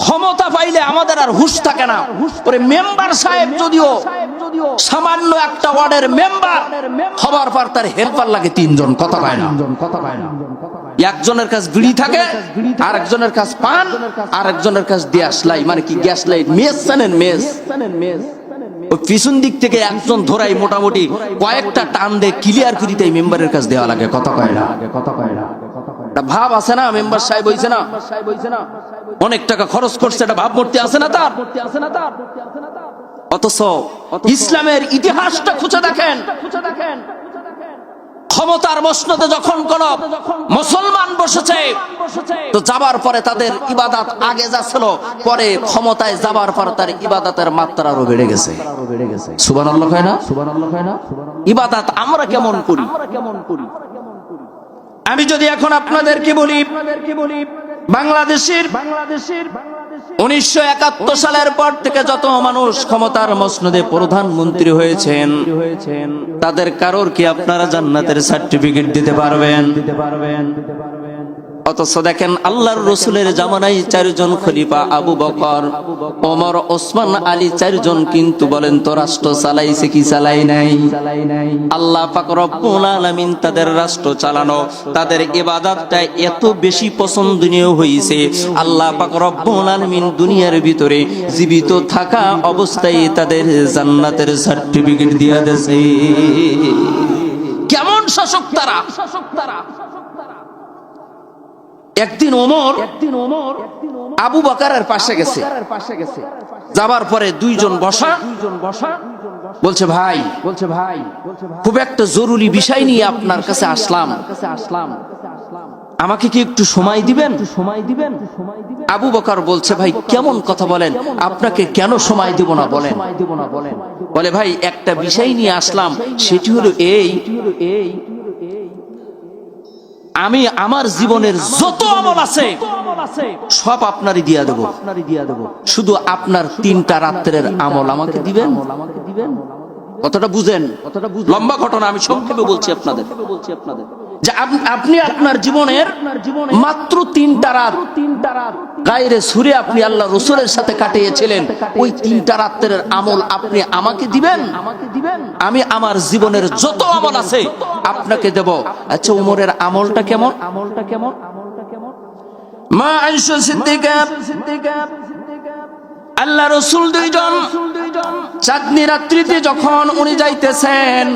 ক্ষমতা পাইলে আমাদের আর হুঁশ থাকে না। ওরে মেম্বার সাহেব যদিও সামান্য একটা ওয়ার্ডের মেম্বার হবার পর তার হেল্পার লাগে 3 জন, কথা কয় না। একজনের কাছে বিড়ি থাকে, আরেকজনের কাছে পান, আরেকজনের কাছে গ্যাস লাই, মানে কি গ্যাস লাইট, মেস জানেন, মেস। ওই পিছন দিক থেকে একজন ধরাই মোটামুটি কয়েকটা টান দিয়ে ক্লিয়ার করিতে মেম্বারের কাছে দেওয়া লাগে, কথা কয় না। ভাব আছে না, মেম্বার সাহেব হইছে না, অনেক টাকা খরচ করছে, এটা ভাবমূর্তি আছে না তার। অথচ ইসলামের ইতিহাসটা খুঁজে দেখেন, ক্ষমতার মসনদে যখন কোন মুসলমান বসেছে তো যাবার পরে তাদের ইবাদত আগে যা ছিল, পরে ক্ষমতায় যাবার পর তার ইবাদতের মাত্রা আরো বেড়ে গেছে। সুবহানাল্লাহ কয় না? ইবাদত আমরা কেমন করি? আমি যদি এখন আপনাদেরকে বলি, বাংলাদেশের 1971 সালের পর থেকে যত মানুষ ক্ষমতার মসনদে প্রধানমন্ত্রী হয়েছেন, তাদের কারোর কি আপনারা জান্নাতের সার্টিফিকেট দিতে পারবেন? অথচ দেখেন আল্লাহর রসুলের জামানায় 4 জন খলিফা, আবু বকর, ওমর, ওসমান, আলী, 4 জন কিন্তু বলেন তো রাষ্ট্র চালাইছে কি চালাই নাই? আল্লাহ পাক রব্বুল আলামিন তাদের রাষ্ট্র চালানো, তাদের ইবাদতটা এত বেশি পছন্দনীয় হয়েছে, আল্লাহ পাক রব্বুল আলামিন দুনিয়ার ভিতরে জীবিত থাকা অবস্থায় তাদের জান্নাতের সার্টিফিকেট দিয়ে দিয়েছে। কেমন শাসক তারা! একদিন ওমর আবু বকরের পাশে গেছে, যাবার পরে 2 জন বসা, বলছে ভাই খুব একটা জরুরি বিষয় নিয়ে আপনার কাছে আসলাম, আমাকে কি একটু সময় দিবেন? আবু বকর বলছে ভাই কেমন কথা বলেন, আপনাকে কেন সময় দিব না বলেন। বলে ভাই একটা বিষয় নিয়ে আসলাম, সেটি হলো এই, আমি আমার জীবনের যত আমল আছে সব আপনারই দিয়া দেব, শুধু আপনার 3টা রাত্রের আমল আমাকে দিবেন। কতটা বুঝেন? লম্বা ঘটনা, আমি সংক্ষেপে বলছি আপনাদের, যে আপনি আপনার জীবনের মাত্র 3টা রাত গায়রে সুরে আপনি আল্লাহ রসুলের সাথে কাটিয়েছিলেন, ওই 3টা রাত্রের আমল আপনি আমাকে দিবেন, আমি আমার জীবনের যত আমল আছে আপনাকে দেব। আচ্ছা ওমরের আমলটা কেমন? মা আয়েশা সিদ্দিকা, আল্লাহ রসুল 2 জন চাঁদনি রাত্রিতে যখন উনি যাইতেছেন,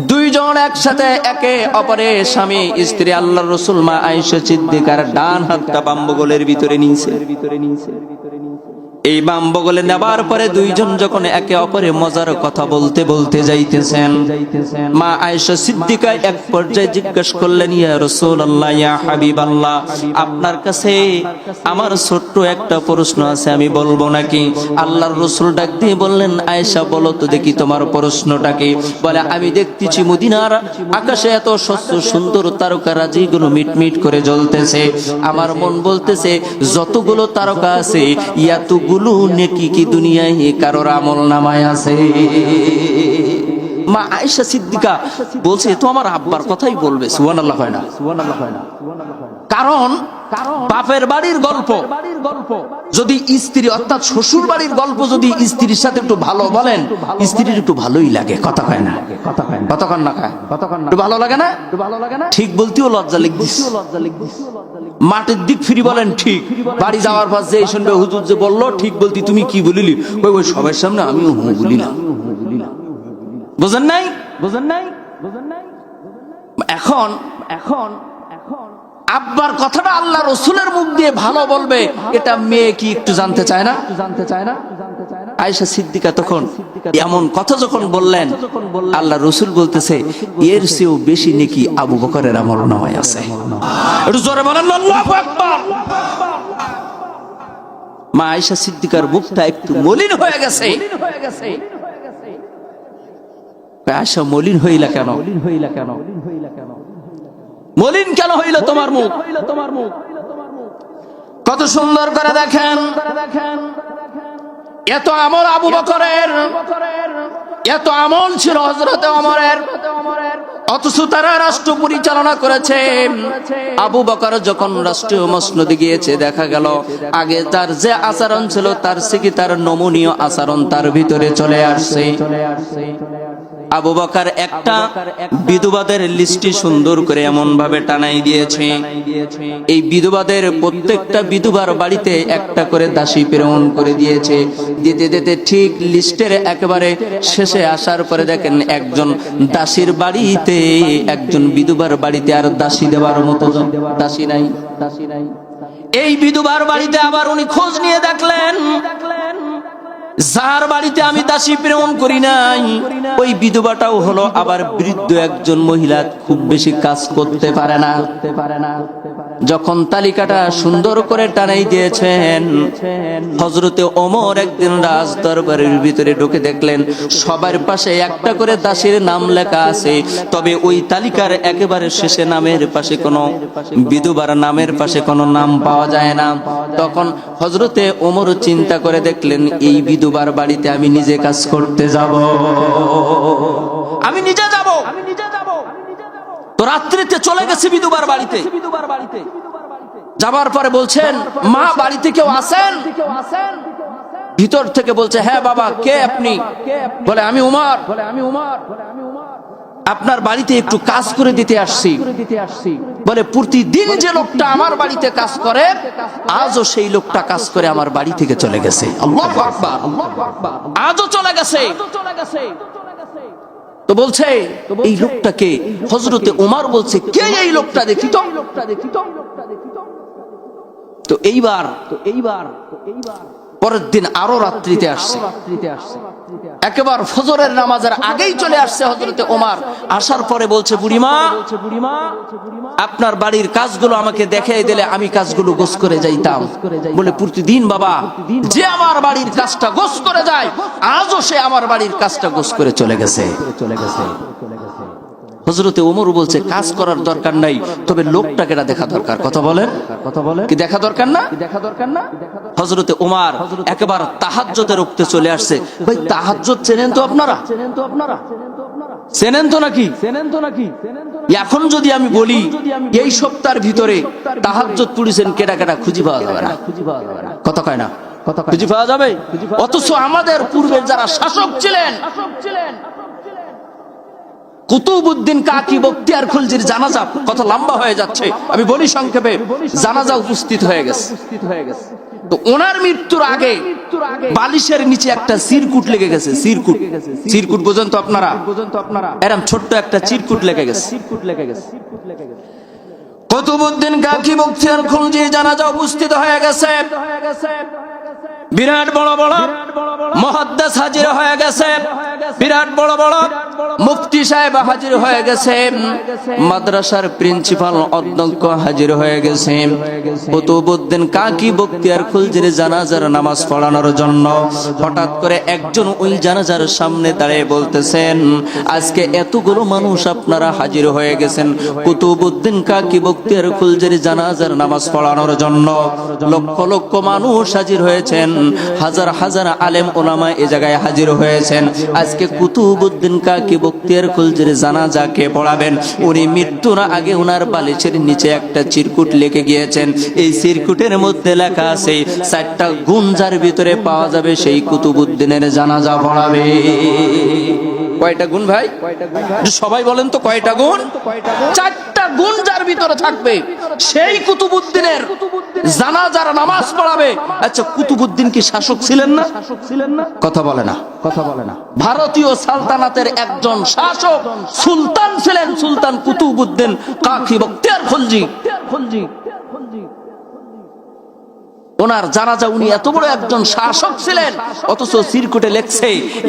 2 জন একসাথে একে অপরের স্বামী স্ত্রী, আল্লাহ রসুল মা আয়েশা সিদ্দিকার ডান হাতটা বাম বগলের ভিতরে নিয়েছে। এই বাম বগলে নেবার পরে 2 জন যখন একে অপরের মজার কথা বলতে বলতে যাইতেছেন, মা আয়েশা সিদ্দিকা এক পর্যায়ে জিজ্ঞেস করলেন, ইয়া রাসূলুল্লাহ, ইয়া হাবিবাল্লাহ, আপনার কাছে আমার ছোট্ট একটা প্রশ্ন আছে, আমি বলবো নাকি? আল্লাহর রাসূল ডাক দিয়ে বললেন, আয়েশা বলো তো দেখি তোমার প্রশ্নটা কি? বলে আমি দেখতেছি মদিনার আকাশে এত স্বচ্ছ সুন্দর তারকারাজিগুলো মিটমিট করে জ্বলতেছে, আমার মন বলতেছে যতগুলো তারকা আছে এতগুলো নেকি কি দুনিয়ায় কারোর আমল নামায় আছে? মা আয়েশা সিদ্দিকা বলছে তো আমার আব্বার কথাই বলবে। সুবহানাল্লাহ হয় না? কারণ বাপের বাড়ির গল্প যদি স্ত্রী অর্থাৎ শ্বশুর বাড়ির গল্প যদি স্ত্রীর সাথে একটু ভালো বলেন, স্ত্রীর একটু ভালোই লাগে, কথা কয় না? কতক্ষণ না খায়, একটু ভালো লাগে না? ঠিক বলতেও লজ্জা লিখতেছে, মাঠের দিক ফিরি বলেন ঠিক, বাড়ি যাওয়ার পর যে শুনবে হুজুর যে বললো ঠিক বলতি, তুমি কি বলিলি? ওই সবার সামনে আমিও বলিলাম। বুঝেন নাই? এখন আব্বার কথাটা আল্লাহ রসুলের মুখ দিয়ে ভালো বলবে, এটা মেয়ে কি একটু জানতে চায় না? আয়েশা সিদ্দিকা তখন এমন কথা যখন বললেন, আল্লাহ রসুল বলতেছে এর চেয়েও বেশি নেকি আবু বকরের আমলনামায় আছে। একটু জোরে বলেন আল্লাহু আকবার। মা আয়েশা সিদ্দিকার মুখটা একটু মলিন হয়ে গেছে। আয়েশা মলিন হইলা কেন? মলিন কেন হইল তোমার মুখ? কত সুন্দর করে দেখেন, এত আমল আবু বকরের, এত আমল ছিল হযরতে ওমরের। অথচ তারা রাষ্ট্র পরিচালনা করেছে। আবু বকর যখন রাষ্ট্রীয় মসনদে গিয়েছে, দেখা গেল আগে তার যে আচরণ ছিল তার থেকে তার নমনীয় আচরণ তার ভিতরে চলে আসছে। আবু বকর একটা বিধবাদের লিস্টে সুন্দর করে এমন ভাবে টানাই দিয়েছে, এই বিধবাদের প্রত্যেকটা বিধবার বাড়িতে একটা করে দাসী প্রেরণ করে দিয়েছে। দিতে দিতে ঠিক লিস্টের একেবারে শেষে আসার পরে দেখেন একজন দাসীর বাড়িতে, একজন বিধবার বাড়িতে আর দাসী দেওয়ার মতো দাসী নাই। এই বিধবার বাড়িতে আবার উনি খোঁজ নিয়ে দেখলেন, যার বাড়িতে আমি দাসী প্রেরণ করি নাই ওই বিধবাটাও হলো আবার বৃদ্ধ একজন মহিলা, খুব বেশি কাজ করতে পারে না। যখন তালিকাটা সুন্দর করে টানাই দিয়েছেন, হযরতে ওমর একদিন রাজ দরবারের ভিতরে ঢুকে দেখলেন সবার পাশে একটা করে দাসীর নাম লেখা আছে, তবে ওই তালিকার একেবারে শেষে নামের পাশে কোনো বিধবার নামের পাশে কোনো নাম পাওয়া যায় না। তখন হযরতে ওমর চিন্তা করে দেখলেন এই বিধবার বাড়িতে আমি নিজে কাজ করতে যাব, আমি নিজে যাব। তো রাত্রিতে চলে গেছে বিধবার বাড়িতে। যাবার পরে বলছেন, মা বাড়িতে কেউ আছেন? ভিতর থেকে বলছে, হ্যাঁ বাবা, কে আপনি? বলে, আমি উমর, আপনার বাড়িতে একটু কাজ করে দিতে আসছি। বলে, প্রতিদিন যে লোকটা আমার বাড়িতে কাজ করে আজও সেই লোকটা কাজ করে আমার বাড়ি থেকে চলে গেছে। আল্লাহু আকবার, আজও চলে গেছে। তো বলছে এই লোকটাকে? হযরতে ওমর বলছে, কে এই লোকটা? দেখি তো। তো এইবার পরের দিন আরো রাত্রিতে আসছে, একেবার ফজরের নামাজের আগেই চলে আসছে হযরতে ওমর। আসার পরে বলছে, বুড়িমা, আপনার বাড়ির কাজগুলো আমাকে দেখিয়ে দিলে আমি কাজগুলো গোছ করে যাইতাম। বলে, প্রতিদিন বাবা যে আমার বাড়ির কাজটা গোছ করে যায় আজও সে আমার বাড়ির কাজটা গোছ করে চলে গেছে। হযরতে ওমর বলছে, কাজ করার দরকার নাই, তবে লোকটাকে দেখা দরকার। কথা বলেন কি দেখা দরকার না? হযরতে ওমর একেবারে তাহাজ্জুদের রক্তে চলে আসছে। ভাই, তাহাজ্জুদ চেনেন তো আপনারা? চেনেন তো নাকি? এখন যদি আমি বলি এই সপ্তাহের ভিতরে তাহাজ্জুদ পড়েছেন কেডা কেডা, খুঁজে পাওয়া যাবে না। কথা কয় না? খুঁজে পাওয়া যাবে। অথচ আমাদের পূর্বের যারা শাসক ছিলেন, কুতুবউদ্দিন কাকি বখতিয়ার খলজির জানাজা, কথা লম্বা হয়ে যাচ্ছে, আমি বলি সংক্ষেপে, জানাজা উপস্থিত হয়ে গেছে। তো ওনার মৃত্যুর আগে বালিশের নিচে একটা চিরকুট লেগে গেছে। চিরকুট বোঝেন তো আপনারা? এরকম ছোট্ট একটা চিরকুট লেগে গেছে। কুতুবউদ্দিন কাকি বখতিয়ার খলজির জানাজা উপস্থিত হয়ে গেছে। বিরাট বড় বড় মুহাদ্দিস হাজির হয়ে গেছে, বিরাট বড় বড় মুফতি সাহেব হাজির হয়ে গেছে, মাদ্রাসার প্রিন্সিপাল অধ্যক্ষ হাজির হয়ে গেছে। কুতুবউদ্দিন কাকি বখতিয়ার খলজির জানাজার নামাজ পড়ানোর জন্য হঠাৎ করে একজন ওই জানাজার সামনে দাঁড়িয়ে বলতেছেন, আজকে এতগুলো মানুষ আপনারা হাজির হয়ে গেছেন কুতুবউদ্দিন কাকি বখতিয়ার খলজির জানাজার নামাজ পড়ানোর জন্য। লক্ষ লক্ষ মানুষ হাজির হয়েছেন, হাজার হাজার আলেম ওলামা এই জায়গায় হাজির হয়েছেন। আজকে কুতুবউদ্দিন কাকি বখতিয়ার খলজির জানাজা কে পড়াবেন? উনি মৃত্যুর আগে উনার বালিশের নিচে একটা চিরকুট লিখে গিয়েছেন। এই চিরকুটের মধ্যে লেখা আছে 4টা গুণ যার ভিতরে পাওয়া যাবে সেই কুতুবউদ্দিনের জানাজা পড়াবে। কয়টা গুণ ভাই? সবাই বলেন তো কয়টা গুণ? 4টা গুণ যার ভিতরে থাকবে সেই কুতুবউদ্দিনের জানাজার নামাজ পড়াবে। আচ্ছা, কুতুবউদ্দিন কি শাসক ছিলেন না? কথা বলে না। ভারতীয় সালতানাতের একজন শাসক সুলতান ছিলেন, সুলতান কুতুবউদ্দিন কাকি বখতিয়ার খলজি। ওনার জানাজা, উনি এত বড় একজন শাসক ছিলেন, অথচ চিরকুটে লেখছে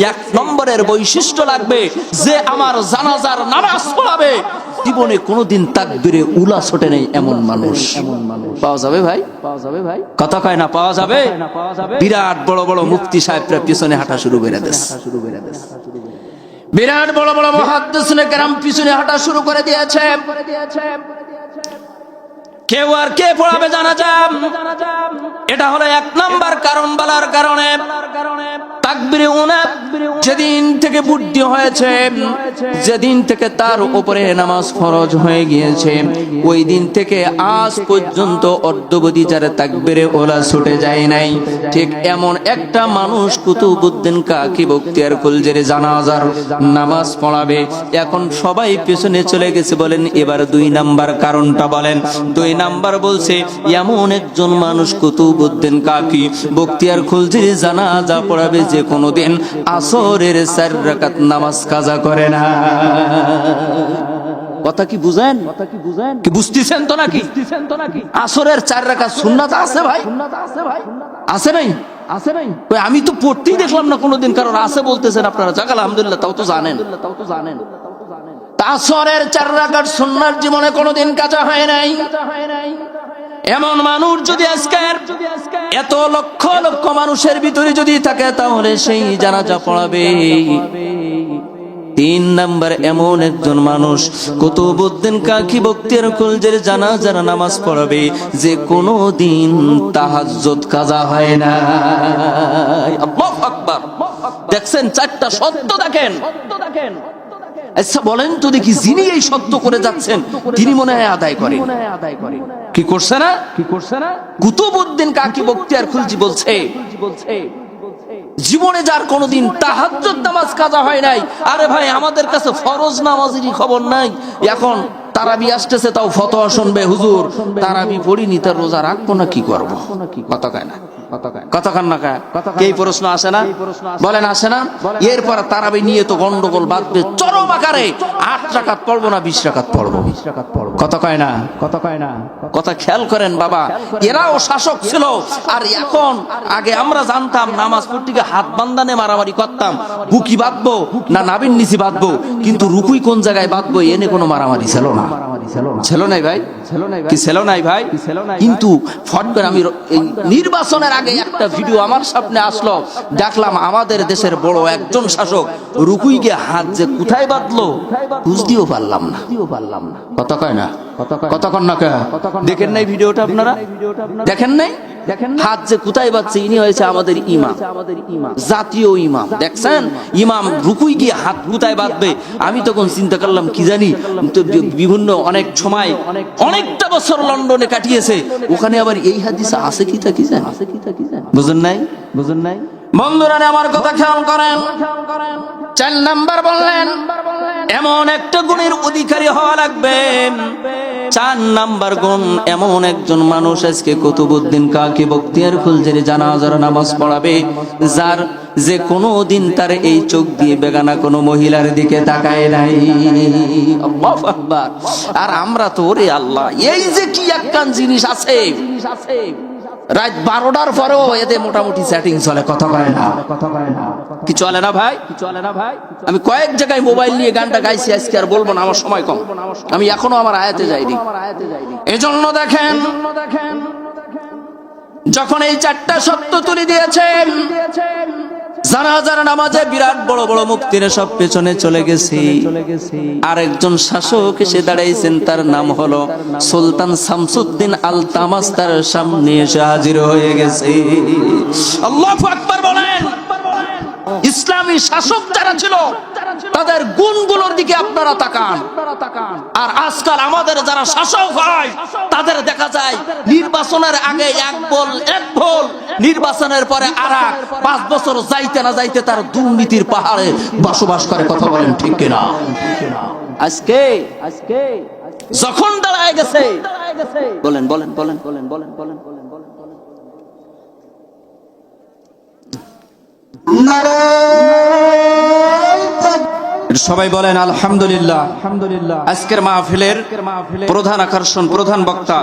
1 নম্বরের বৈশিষ্ট্য লাগবে যে আমার জানাজার নামাজ পড়াবে জীবনে কোনোদিন তাকবীরে উলা ছোটে নেই এমন মানুষ। পাওয়া যাবে ভাই? কথা কয় না? পাওয়া যাবে। বিরাট বড় বড় মুফতি সাহেবরা পিছনে হাঁটা শুরু করে দিয়েছে, বিরাট বড় বড় মুহাদ্দিসিনে কেরাম পিছনে হাঁটা শুরু করে দিয়েছে। কেউ আর কে পড়াবে জানাজা? এটা হলো 1 নাম্বার কারণ বলার কারণে তাকবীরে উলা যেদিন থেকে বুদ্ধি হয়েছে, যেদিন থেকে তার উপরে নামাজ ফরজ হয়ে গিয়েছে, ওই দিন থেকে আজ পর্যন্ত অদ্যবধি যারা তাকবীরে উলা ছুটে যায় নাই। ঠিক এমন একটা মানুষ কুতুবউদ্দিন কাকি বখতিয়ার খলজির জানাজার নামাজ পড়াবে। এখন সবাই পেছনে চলে গেছে, বলেন এবার 2 নাম্বার কারণটা বলেন। 2 নাম্বার বলছে এমন একজন মানুষ কুতুবউদ্দিন কাকি বখতিয়ার খলজির জানাজা পড়াবে যে কোনোদিন আসরের 4 রাকাত নামাজ কাজা করে না। কথা কি বুঝেন? কি বুঝতেছেন তো নাকি? আসরের 4 রাকাত সুন্নাত আছে ভাই, আছে নাই? আমি তো পড়তেই দেখলাম না কোনোদিন, কারণ আছে বলতেছেন আপনারা, যাক আলহামদুলিল্লাহ, তাও তো জানেন। আসরের 4 রাকাত সুন্নাত জীবনে কোনোদিন কাজা হয় নাই। এমন মানুষ যদি আজকের এত লক্ষ লক্ষ মানুষের ভিতরে যদি থাকে, তাহলে সেই জানাজা পড়াবে। 3 নাম্বার এমন একজন মানুষ কুতুবউদ্দিন কাকি বখতিয়ার খলজির জানাজার নামাজ পড়াবে যে কোনো দিন তাহাজ্জুদ কাজা হয় না। আল্লাহু আকবার। দেখছেন 4টা সত্য দেখেন। আচ্ছা বলেন তো দেখি, যিনি এই সত্য করে যাচ্ছেন তিনি মনে হয় আদায় করেন। কি করছে না? কুতুবউদ্দিন কাকি বখতিয়ার খলজি বলছে জীবনে যার কোনোদিন তাহাজ্জুদ নামাজ কাজা হয় নাই, আরে ভাই আমাদের কাছে ফরজ নামাজেরই খবর নাই। এখন তারাবি আসতেছে, তাও ফতোয়া শুনবে, হুজুর তারাবি পড়িনি, তার রোজা রাখবো না, কি করবো? কথা কয় না, কতক্ষণ না কয়? এই প্রশ্ন আসে না? বলেন আসে না? এরপর তারাবি নিয়ে তো গন্ডগোল বাঁধবে চরম আকারে। 8 রাকাত পড়বো না 20 রাকাত পড়বো। কথা কয় না? কথা খেয়াল করেন বাবা, এরাও শাসক ছিল। আর এখন আগে আমরা জানতাম নামাজ পড়তে গিয়ে হাত বান্দানে মারামারি করতাম, বুকি বাঁধবো না নাবির নিচে বাঁধবো, কিন্তু রুকুই কোন জায়গায় বাঁধবো এনে কোনো মারামারি ছিল না। ছিল নাই ভাই? কি ছিল নাই ভাই? কিন্তু ফট করে আমি নির্বাচনের আগে একটা ভিডিও আমার সামনে আসলো, দেখলাম আমাদের দেশের বড় একজন শাসক রুকুই গিয়ে হাত যে কোথায় বাঁধলো বুঝতেও পারলাম না। কথা কয় না? কতক্ষণ না কয়? দেখেন নাই ভিডিওটা আপনারা? দেখেন নাই? হাত যে কোথায় বাঁধছে, ইনি হয়েছে আমাদের ইমাম, জাতীয় ইমাম। দেখছেন ইমাম রুকুই গিয়ে হাত কোথায় বাঁধবে। আমি তখন চিন্তা করলাম কি জানি, বিভিন্ন অনেক সময় অনেকটা বছর লন্ডনে কাটিয়েছে, ওখানে আবার এই হাদিস আছে কি তা কি জানি। বুঝেন নাই? বন্ধুরা আমার কথা খেয়াল করেন। 4 নাম্বার বললেন এমন একটা গুণের অধিকারী হওয়া লাগবে। 4 নাম্বার গুণ, এমন একজন মানুষ আজকে কুতুবউদ্দিন কাকি বখতিয়ার খলজির জানাজার নামাজ পড়াবে যার যে কোনো দিন তার এই চোখ দিয়ে বেগানা কোনো মহিলার দিকে তাকায় নাই। আল্লাহু আকবার। আর আমরা তো ওরে আল্লাহ, এই যে কি একখান জিনিস আছে, রাত 12টার পরেও এতে মোটামুটি সেটিং চলে। কথা কয় না? কি চলে না ভাই? আমি কয়েক জায়গায় মোবাইল নিয়ে গানটা গাইছি, আজকে আর বলবো না, আমার সময় কম, আমি এখনো আমার আয়াতে যাইনি। এজন্য দেখেন যখন এই 4টা সত্য তুলে দিয়েছেন, জানাজার নামাজে বিরাট বড় বড় মুক্তির সব পেছনে চলে গেছে। আরেকজন শাসক এসে দাঁড়াইছেন, তার নাম হলো সুলতান শামসুদ্দিন আলতামাস, তার সামনে এসে হাজির হয়ে গেছে। আল্লাহু আকবার বলেন। ইসলামী শাসক যারা ছিল তাদের গুণগুলোর দিকে আপনারা তাকান। আর আজকাল আমাদের যারা শাসক হয় তাদের দেখা যায় নির্বাচনের আগে এক ভোল, নির্বাচনের পরে আরেক, 5 বছর যাইতে না যাইতে তার দুর্নীতির পাহাড়ে বসবাস করে। কথা বলেন ঠিক কিনা? আজকে যখন দাঁড়ায় গেছে, বলেন সবাই বলেন আলহামদুলিল্লাহ। আজকের মাহফিলের প্রধান আকর্ষণ, প্রধান বক্তা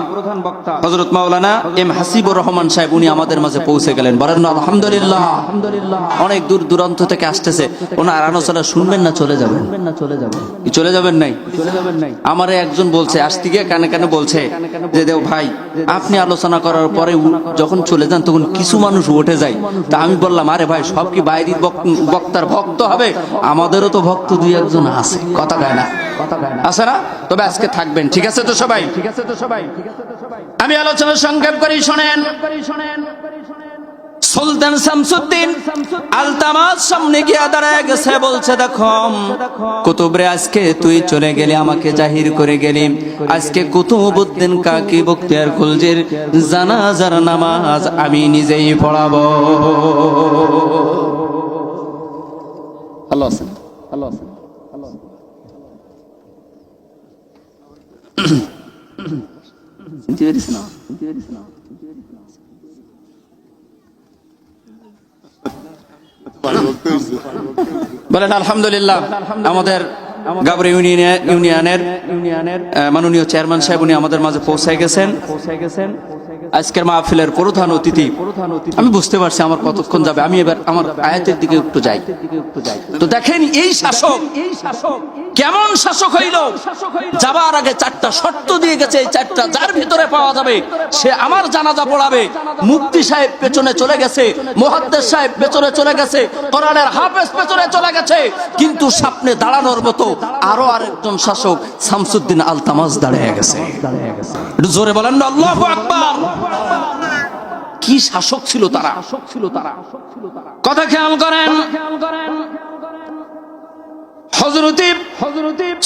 হযরত মাওলানা এম হাসিবুর রহমান সাহেব, উনি আমাদের মাঝে পৌঁছে গেলেন। বলেন আলহামদুলিল্লাহ। অনেক দূর দূরান্ত থেকে আসতেছে। ওনার আলোচনা শুনবেন না চলে যাবেন? চলে যাবেন নাই? আমারে একজন বলছে, আসতে গিয়ে কানে কানে বলছে যে দেও ভাই আপনি আলোচনা করার পরে যখন চলে যান তখন কিছু মানুষ উঠে যায়। তা আমি বললাম আরে ভাই সব কি বাইরের বক্তার ভক্ত হবে? আমাদেরও তো ভক্ত 2-1 আছে। কথা কয় না? আছে না? তবে আজকে থাকবেন, ঠিক আছে তো সবাই? আমি আলোচনা সংক্ষেপ করি, শোনেন। সুলতান শামসুদ্দিন আলতামাস সামনে গিয়ে দাঁড়ায় গেছে, বলছে দেখো কুতুবরে, আজকে তুই চলে গেলি, আমাকে জাহির করে গেলি, আজকে কুতুবউদ্দিন কাকি বখতিয়ার খলজির জানাজার নামাজ আমি নিজেই পড়াবো। আল্লাহ আছেন, আল্লাহ আছেন, আল্লাহ আছেন। চিনতে পেরেছ না? বলেন আলহামদুলিল্লাহ। আমাদের গাবরে ইউনিয়নের মাননীয় চেয়ারম্যান সাহেব উনি আমাদের মাঝে পৌঁছে গেছেন। আজকের মাহফিলের প্রধান অতিথি। আমি বুঝতে পারছি আমার কতক্ষণ যাবে, আমি এবার আমার আয়াতের দিকে একটু যাই। তো দেখেন এই শাসক কেমন শাসক হইল, যাবার আগে 4টা শর্ত দিয়ে গেছে, এই 4টা যার ভিতরে পাওয়া যাবে সে আমার জানাজা পড়াবে। মুফতি সাহেব পেছনে চলে গেছে, মুহাদ্দিস সাহেব পেছনে চলে গেছে, কোরআনের হাফেজ পেছনে চলে গেছে, কিন্তু সামনে দাঁড়ানোর মতো আরো আরেকজন শাসক শামসুদ্দিন আলতামাস দাঁড়িয়ে গেছে। একটু জোরে বলেন না আল্লাহু আকবার। কি শাসক ছিল তারা, কথা খেয়াল করেন। হযরত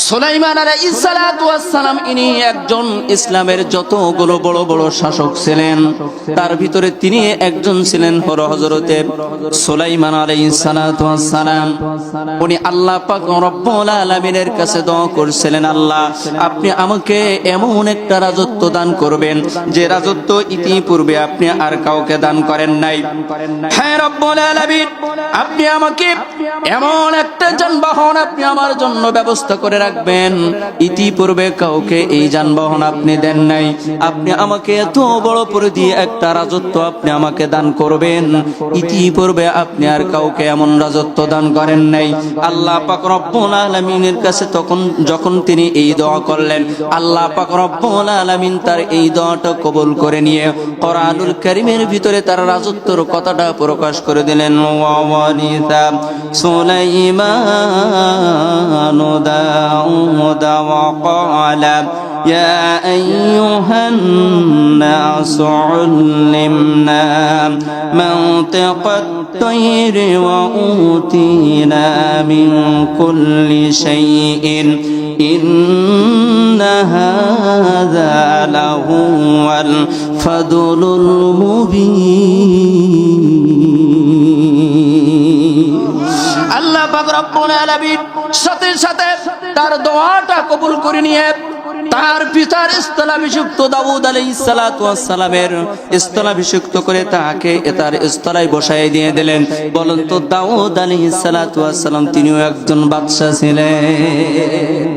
সুলাইমান আলাইহিস সালাতু ওয়াস সালাম ইনি একজন ইসলামের যতগুলো বড় বড় শাসক ছিলেন তার ভিতরে তিনি একজন ছিলেন হযরত সুলাইমান আলাইহিস সালাতু ওয়াস সালাম। উনি আল্লাহ পাক রব্বুল আলামিনের কাছে দোয়া করছিলেন, আল্লাহ আপনি আমাকে এমন একটা রাজত্ব দান করবেন যে রাজত্ব ইতিপূর্বে আপনি আর কাউকে দান করেন নাই। হ্যাঁ রব্বুল আলামিন, আপনি আমাকে এমন একটা যানবাহন আপনি আমার জন্য ব্যবস্থা করে রাখবেন, ইতিপূর্বে কাউকে এই যানবাহন আপনি দেন নাই। আপনি আমাকে এত বড় পরিধি একটা রাজত্ব আপনি আমাকে দান করবেন, ইতিপূর্বে আপনি আর কাউকে এমন রাজত্ব দান করেন নাই। আল্লাহ পাক রব্বুল আলামিনের কাছে তখন যখন তিনি এই দোয়া করলেন, আল্লাহ পাক রব্বুল আলামিন তার এই দোয়াটা কবুল করে নিয়ে কোরআনুল কারীমের ভিতরে তার রাজত্বের কথাটা প্রকাশ করে দিলেন। ওয়া ওয়ারিসা সুলাইমান দাউদ ওয়া ক্বালা ইয়া আইয়ুহান নাস উল্লিমনা মানতিকাত তায়রি ওয়া উতিনা মিন কুল্লি শাইইন ইন্না হাযা লাহুয়াল ফাদলুল মুবিন। আল্লাহ পাক রব্বুল আলামিন সাথে সাথে তার দোয়াটা কবুল করে নিয়ে তার পিতার স্থলাভিষিক্ত দাউদ আলাইহিস সালাতু ওয়াস সালামের স্থলাভিষিক্ত করে তাকে তার স্থলায় বসায় দিয়ে দিলেন। বলেন তো দাউদ আলাইহিস সালাতু ওয়াস সালাম তিনিও একজন বাদশা ছিলেন।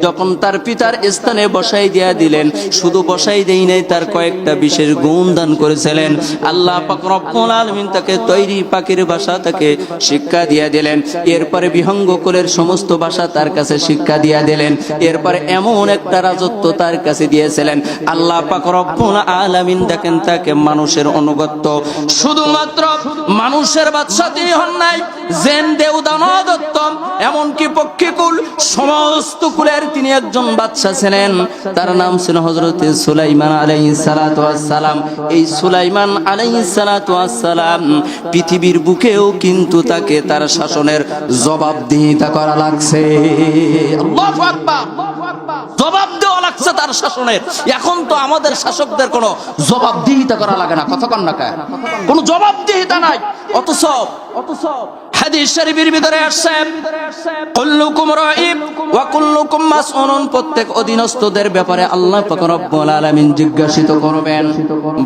যখন তার পিতার স্থানে বসাই দিয়া দিলেন, শুধু বসাই দেই নাই, তার কয়েকটা বিশেষ গুণ দান করেছিলেন। আল্লাহ পাক রব্বুল আলামিন তাকে তৈরি পাখির ভাষা তাকে শিক্ষা দিয়া দিলেন। এরপরে বিহঙ্গ কুলের সমস্ত ভাষা তার কাছে শিক্ষা দিয়া দিলেন। এরপরে এমন একটা রাজত্ব তার কাছে দিয়েছিলেন। আল্লাহ পাক রব্বুল আলামিন দেখেন তাকে মানুষের অনুগত্য, শুধুমাত্র মানুষের বাদশাহই হন নাই, জেন দেও দানব দত্ত এমনকি পক্ষীকুল সমস্ত কুলের তিনি একজন বাদশা ছিলেন। তার নাম ছিল হযরত সুলাইমান আলাইহিস সালাতু ওয়াস সালাম। এই সুলাইমান আলাইহিস সালাতু ওয়াস সালাম পৃথিবীর বুকেও কিন্তু তাকে তার শাসনের জবাবদিহিতা করা লাগছে। আল্লাহু আকবার, জবাব দেওয়া লাগছে তার শাসনের। এখন তো আমাদের শাসকদের কোনো জবাবদিহিতা করা লাগে না, কথা কন না কে, কোনো জবাবদিহিতা নাই। অথচ হাদিস শরীফের ভিতরে আসছে কুল্লুকুম রাঈব ওয়া কুল্লুকুম মাসউলুন, প্রত্যেক অধীনস্থদের ব্যাপারে আল্লাহ পাক রব্বুল আলামিন জিজ্ঞাসিত করবেন।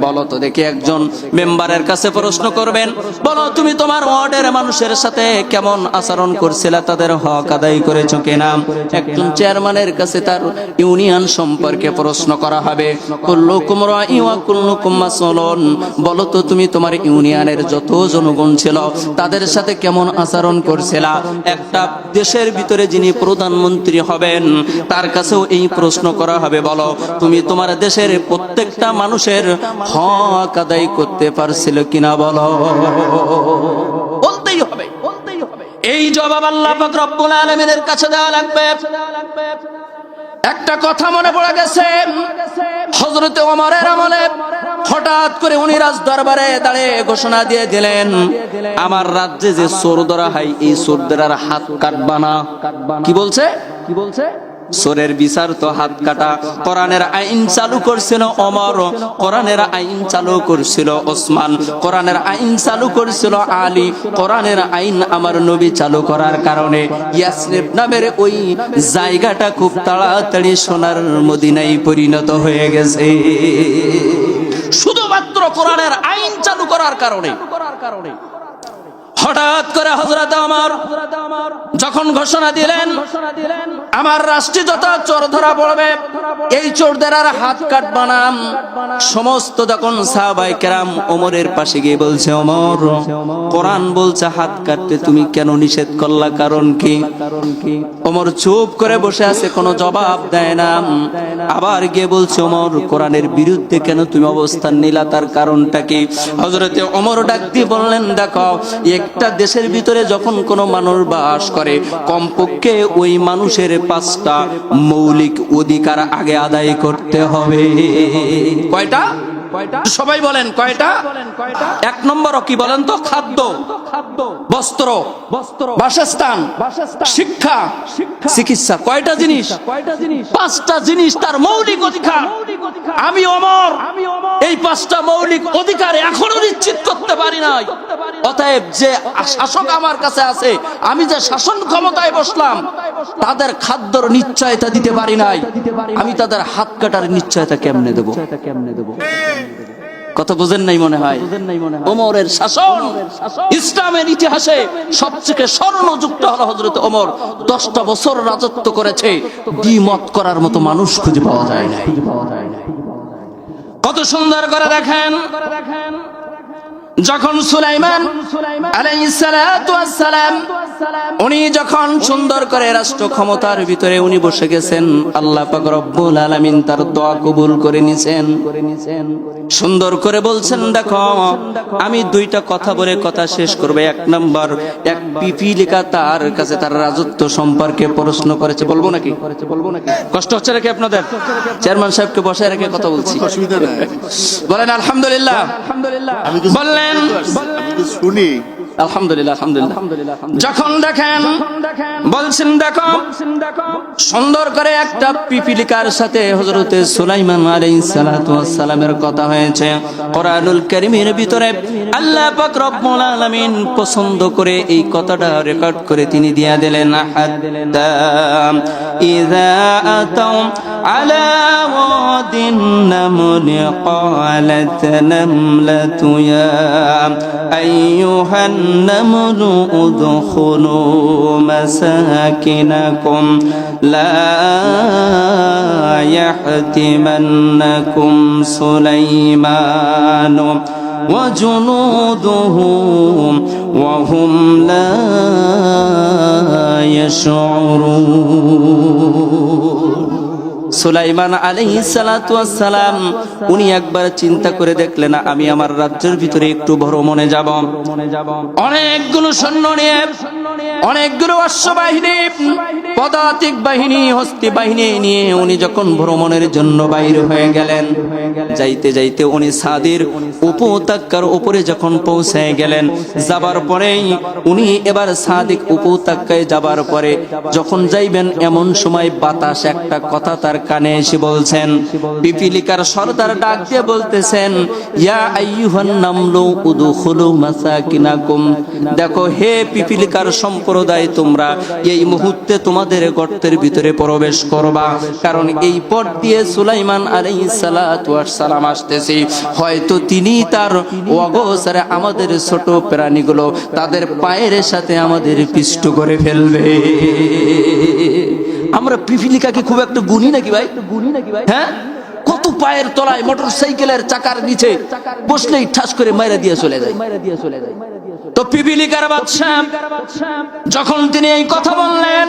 বলো তো দেখি, একজন মেম্বারের কাছে প্রশ্ন করবেন, বলো তুমি তোমার ওয়ার্ডের মানুষের সাথে কেমন আচরণ করছিলে, তাদের হক আদায় করেছো কিনা। একজন চেয়ারম্যানের কাছে তার ইউনিয়ন সম্পর্কে প্রশ্ন করা হবে, কুল্লুকুম রাঈ ওয়া কুল্লুকুম মাসউলুন, বলো তো তুমি তোমার ইউনিয়নের যত জনগণ ছিল তাদের সাথে কেমন আচরণ করছিলা। একটা দেশের ভিতরে যিনি প্রধানমন্ত্রী হবেন তার কাছেও এই প্রশ্ন করা হবে, বলো তুমি তোমার দেশের প্রত্যেকটা মানুষের হক আদায় করতে পারছিল কিনা, বলো। বলতেই হবে, এই জবাব আল্লাহ পাক রব্বুল আলামিনের কাছে দেওয়া লাগবে। একটা কথা মনে পড়ে গেছে, হযরত ওমরের আমলে হঠাৎ করে উনি রাজ দরবারে দাঁড়িয়ে ঘোষণা দিয়ে দিলেন, আমার রাজ্যে যে চোর ধরা হয় এই চোরদের আর হাত কাটবা না। কি বলছে? চোরের বিচার তো হাত কাটা। কোরআনের আইন চালু করছিল ওমর, কোরআনের আইন চালু করছিল ওসমান, কোরআনের আইন চালু করছিল আলী, কোরআনের আইন আমার নবী চালু করার কারণে ইয়াসরিব নামের ওই জায়গাটা খুব তাড়াতাড়ি সোনার মদিনায় পরিণত হয়ে গেছে, শুধুমাত্র কোরআনের আইন চালু করার কারণে। হঠাৎ করে হযরত ওমর যখন ঘোষণা দিলেন, আমার রাষ্ট্রে যত চোর ধরা পড়বে এই চোরদের আর হাত কাটবা না, সমস্ত যখন সাহাবায়ে কেরাম ওমরের পাশে গিয়ে বলছে, ওমর কোরআন বলছে হাত কাটতে, তুমি কেন নিষেধ করলা, কারণ কি? ওমর চুপ করে বসে আছে, কোনো জবাব দেয় না। আবার গিয়ে বলছে, ওমর কোরআনের বিরুদ্ধে কেন তুমি অবস্থান নিলা, তার কারণটা কি? হযরতে ওমর ডাক দিয়ে বললেন, দেখো একটা দেশের ভিতরে যখন কোনো মানুষ বাস করে কমপক্ষে ওই মানুষের 5টা মৌলিক অধিকার আগে আদায় করতে হবে। কয়টা? সবাই বলেন কয়টা? 1 নম্বর কি বলেন তো? খাদ্য, বস্ত্র, বাসস্থান, শিক্ষা, চিকিৎসা। কয়টা জিনিস? 5টা জিনিস তার মৌলিক অধিকার। আমি ওমর এই 5টা মৌলিক অধিকার এখনো নিশ্চিত করতে পারি নাই। অতএব যে শাসক আমার কাছে আছে, আমি যে শাসন ক্ষমতায় বসলাম, তাদের খাদ্যর নিশ্চয়তা দিতে পারি নাই, আমি তাদের হাত কাটার নিশ্চয়তা কেমনে দেব? কথা বুঝেন নাই মনে হয়? ওমরের শাসন ইসলামের ইতিহাসে সবচেয়ে স্বর্ণযুক্ত হলো হযরত ওমর। 10টা বছর রাজত্ব করেছে, দ্বিমত করার মতো মানুষ খুঁজে পাওয়া যায় না। কত সুন্দর করে দেখেন, যখন সুলাইমান আলাইহিস সালাতু ওয়াস সালাম উনি যখন সুন্দর করে রাষ্ট্র ক্ষমতার ভিতরে উনি বসে গেছেন, আল্লাহ পাক রব্বুল আলামিন তার দোয়া কবুল করে নিছেন। সুন্দর করে বলছেন, দেখো আমি 2টা কথা বলে কথা শেষ করব। 1 নাম্বার, এক পিপিলিকা তার কাছে তার রাজত্ব সম্পর্কে প্রশ্ন করেছে। বলবো নাকি? কষ্ট হচ্ছে নাকি আপনাদের? চেয়ারম্যান সাহেবকে বসায় রেখে কথা বলছি, বলেন আলহামদুলিল্লাহ। বললেন শুনি আলহামদুলিল্লাহ, আলহামদুলিল্লাহ। যখন দেখেন বলছেন, দেখো সুন্দর করে একটা পিপিলিকার সাথে হযরতে সুলাইমান আলাইহিস সালাতু ওয়াস সালামের কথা হয়েছে। কোরআনুল কারীমের ভিতরে আল্লাহ পাক রব্বুল আলামিন পছন্দ করে এই কথাটা রেকর্ড করে তিনি দিয়া দিলেন, হাত্তা ইযা আতাউ আলা ওয়াদিন নামলি ক্বালাত নামলাতু ইয়া আইয়ুহান النمل ادخلوا مساكنكم لا يحتمنكم سليمان وجنوده وهم لا يشعرون। সুলাইমান আলাইহিস সালাতু ওয়াস সালাম উনি একবার চিন্তা করে দেখলেন, আমি আমার রাজ্যের ভিতরে একটু ভ্রমণে যাব। অনেকগুলো সৈন্য নিয়ে, অনেকগুলো অশ্ববাহিনী, পদাতিক বাহিনী, হস্তি বাহিনী নিয়ে উনি যখন ভ্রমণের জন্য বাইরে হয়ে গেলেন, যাইতে যাইতে উনি সাদির উপত্যকার উপরে যখন পৌঁছে গেলেন, যাবার পরেই উনি এবার সাদিক উপত্যকায় যাবার পরে যখন যাইবেন, এমন সময় বাতাস একটা কথা তার কানে এসে বলছেন, পিপিলিকার সর্দার ডাক দিয়ে বলতেছেন, ইয়া আইয়ুহান নামলু উদখুলু মাসাকিনাকুম, দেখো হে পিপিলিকার সম্প্রদায়, তোমরা এই মুহূর্তে তোমাদের গর্তের ভিতরে প্রবেশ করবা, কারণ এই পথ দিয়ে সুলাইমান আলাইহিস সালাতু ওয়াস সালাম আসতেছে। হয়তো তিনি তার অগোচরে আমাদের ছোট প্রাণীগুলো তাদের পায়ের সাথে আমাদের পিষ্ট করে ফেলবে। আমরা পিপিলিকাকে খুব একটা গুনি নাকি ভাই? হ্যাঁ, কত পায়ের তলায় মোটর সাইকেলের চাকার নিচে বসলেই ঠাস করে মাইরা দিয়ে চলে যায়। তো পিপিলিকার বাদশা যখন তিনি এই কথা বললেন,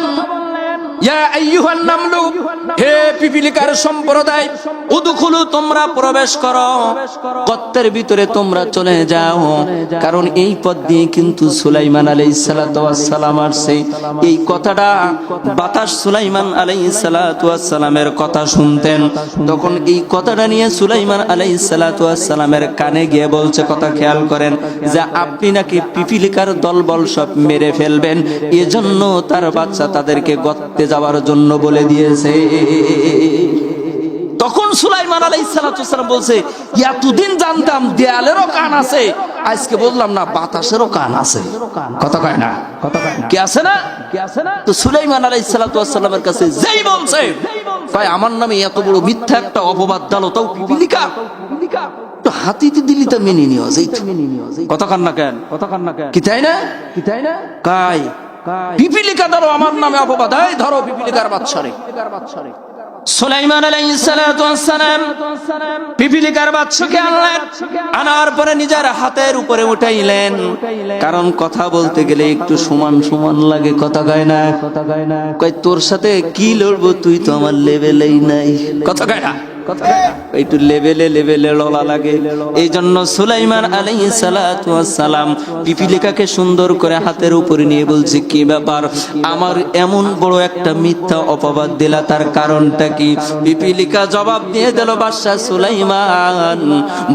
ইয়া আইয়ুহান নামলু, হে পিপিলিকার সম্প্রদায়, উদখুলু, তোমরা প্রবেশ করো, গর্তের ভিতরে তোমরা চলে যাও। কারণ এই পথ দিয়ে কিন্তু সুলাইমান আলাইহিস সালাতু ওয়াস সালাম আসছে। এই কথাটা বাতাস সুলাইমান আলাইহিস সালাতু ওয়াস সালামের কথা শুনতেন, তখন এই কথাটা নিয়ে সুলাইমান আলাইহিস সালাতু ওয়াস সালামের কানে গিয়ে বলছে, কথা খেয়াল করেন, যে আপনি নাকি পিপিলিকার দলবল সব মেরে ফেলবেন, এজন্য তার বাচ্চা তাদেরকে গর্তে যাওয়ার জন্য বলে দিয়েছে। তখন সুলাইমান আলাইহিস সালাতু ওয়াস সালাম বলছে, এতদিন জানতাম দেয়ালেরও কান আছে, আজকে বললাম না বাতাসেরও কান আছে। কথা কয় না? কি আছে না? তো সুলাইমান আলাইহিস সালাতু ওয়াস সালামের কাছে যেই বলছে, কয় আমার নামে এত বড় মিথ্যা একটা অপবাদ দাও, তাও পিপিলিকা, তো হাতিতে দিলি তো মেনে নিও। কথা কান না কেন? কি তাই না? কাই পিপিলিকা ধরো আমার নামে অপবাদ, এই ধরো পিপিলিকার বাচ্চারে। সুলাইমান আলাইহিস সালাতু ওয়াস সালাম পিপিলিকার বাচ্চাকে আনলেন, আনার পরে নিজের হাতের উপরে উঠাইলেন। কারণ কথা বলতে গেলে একটু সমান সমান লাগে। কথা কয় না? কয় তোর সাথে কি লড়বো, তুই তো আমার লেভেলেই নাই। কথা কয় না? একটু লেভেলে লড়া লাগে। এই জন্য সুলাইমান আলাইহিস সালাতু ওয়াস সালাম পিপিলিকাকে সুন্দর করে হাতের উপরে নিয়ে বলছে, কি ব্যাপার, আমার এমন বড় একটা মিথ্যা অপবাদ দিলা, তার কারণটা কি? পিপিলিকা জবাব দিয়ে দিল, বাদশা সুলাইমান,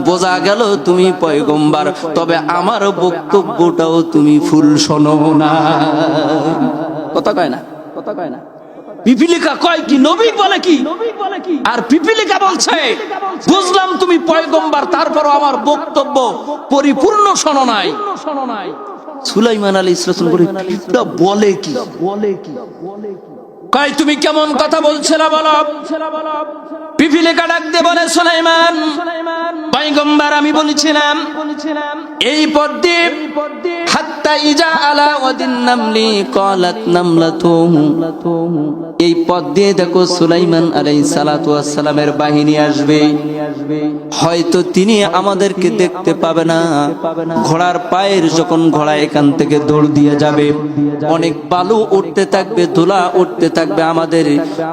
বোঝা গেল তুমি পয়গম্বর, তবে আমার বক্তব্যটাও তুমি ফুল শোনো না। কথা কয় না? পিপিলিকা কয় কি নবী বলে কি, আর পিপিলিকা বলছে বুঝলাম তুমি পয়গম্বর, তারপরও আমার বক্তব্য পরিপূর্ণ শোনো নাই। সুলাইমান আলাইহিস সালাম বলে কি, কয় তুমি কেমন কথা বলছিলা বলো। পিপিলিকা ডাক দিয়ে বলে, সুলাইমান পয়গম্বর আমি বলেছিলাম এই পথ দিয়ে, হাত্তা ইজা আলা ওয়াদিন নামলি ক্বালাত নামলাতুহু, এই পথ দিয়ে দেখো সুলাইমান আলাইহিস সালাতু ওয়াস সালামের বাহিনী আসবে, হয়তো তিনি আমাদেরকে দেখতে পাবে না। ঘোড়ার পায়ের যখন ঘোড়া এখান থেকে দৌড় দিয়ে যাবে, অনেক বালু উঠতে থাকবে, ধুলা উঠতে থাকবে, আমাদের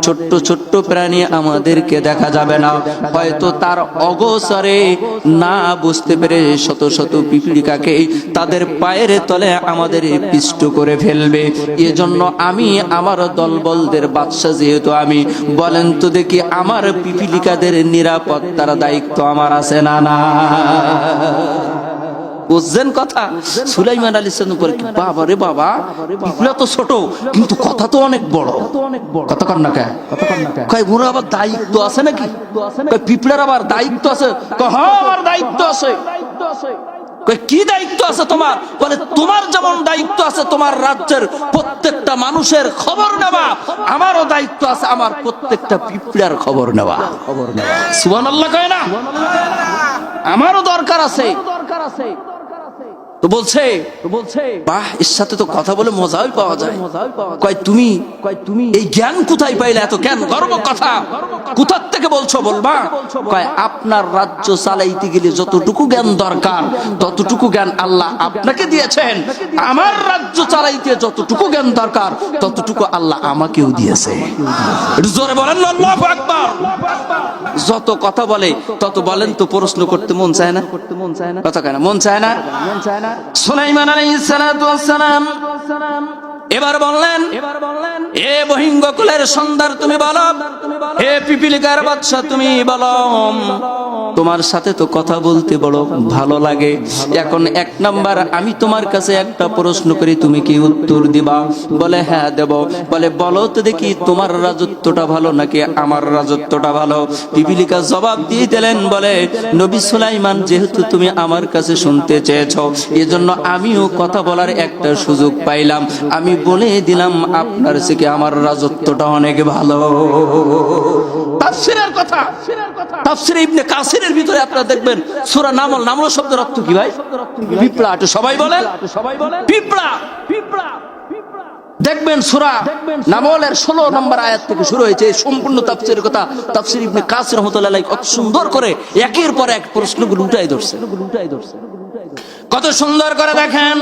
ছোট্ট ছোট্ট প্রাণী আমাদেরকে দেখা যাবে না। হয়তো তার অগোচরে না বুঝতে পেরে শত শত পিপিলিকাকে তাদের পায়ের তলে আমাদের পিষ্ট করে ফেলবে। এজন্য আমি আমার দলবলদের বাদশা যেহেতু আমি, বলেন তো দেখি আমার পিপিলিকাদের নিরাপত্তার দায়িত্ব আমার আছে না? না বুঝছেন কথা? সুলাইমান আলাইহিস সালাম বলে, বাবা রে বাবা, পিপলা তো ছোট কিন্তু কথা তো অনেক বড়। কথা কর না কে? কয় বুড়ো আবার দায়িত্ব আছে নাকি? কয় পিপলার আবার দায়িত্ব আছে? কয় হ্যাঁ আমার দায়িত্ব আছে। কয় কি দায়িত্ব আছে তোমার? বলে তোমার যেমন দায়িত্ব আছে তোমার রাজ্যের প্রত্যেকটা মানুষের খবর নেওয়া, আমারও দায়িত্ব আছে আমার প্রত্যেকটা পিপলার খবর নেওয়া। সুবহানাল্লাহ কয় না? আমারও দরকার আছে। তো বলছে বাহ, এর সাথে তো কথা বলে মজাই পাওয়া যায়। কয় তুমি এই জ্ঞান কোথায় পাইলে? এত জ্ঞান গর্ব কথা কোথা থেকে বলছো বলবা? কয় আপনার রাজ্য চালাইতে গেলে যতটুকু জ্ঞান দরকার ততটুকু জ্ঞান আল্লাহ আপনাকে দিয়েছেন, আমার রাজ্য চালাইতে যতটুকু জ্ঞান দরকার ততটুকু আল্লাহ আমাকেও দিয়েছে। জোরে বলেন আল্লাহু আকবার। যত কথা বলে তত বলেন তো প্রশ্ন করতে মন চায় না? কথা কয় না? মন চায় না? সুলাইমান আলাইহিস সালাতু ওয়াস সালাম এবার বললেন, এ বহিঙ্গ কুলের সন্তান তুমি বলো, হে পিপিলিকার বাদশা তুমি বলো, তোমার সাথে তো কথা বলতে বড় ভালো লাগে। এখন এক নাম্বার আমি তোমার কাছে একটা প্রশ্ন করি, তুমি কি উত্তর দিবা? বলে হ্যাঁ দেব। বলে বলো তো দেখি তোমার রাজত্বটা ভালো নাকি আমার রাজত্বটা ভালো? পিপিলিকা জবাব দিয়ে দিলেন, বলে নবী সুলাইমান যেহেতু তুমি আমার কাছে শুনতে চেয়েছো, এজন্য আমিও কথা বলার একটা সুযোগ পাইলাম, আমি বলে দিলাম আপনার থেকে আমার রাজত্বটা অনেক ভালো। তাফসীরের কথা, তাফসীরে ইবনে কাসিরের ভিতরে আপনারা দেখবেন সূরা নামল, নামল শব্দের অর্থ কি ভাই? পিঁপড়া। একটু সবাই বলেন পিঁপড়া। দেখবেন সূরা নামলের 16 নম্বর আয়াত থেকে শুরু হয়েছে সম্পূর্ণ তাফসীরের কথা। তাফসীর ইবনে কাসির রাহমাতুল্লাহ আলাইহি কত সুন্দর করে একের পর এক প্রশ্নগুলো উঠাই ধরছে, কত সুন্দর করে দেখেন।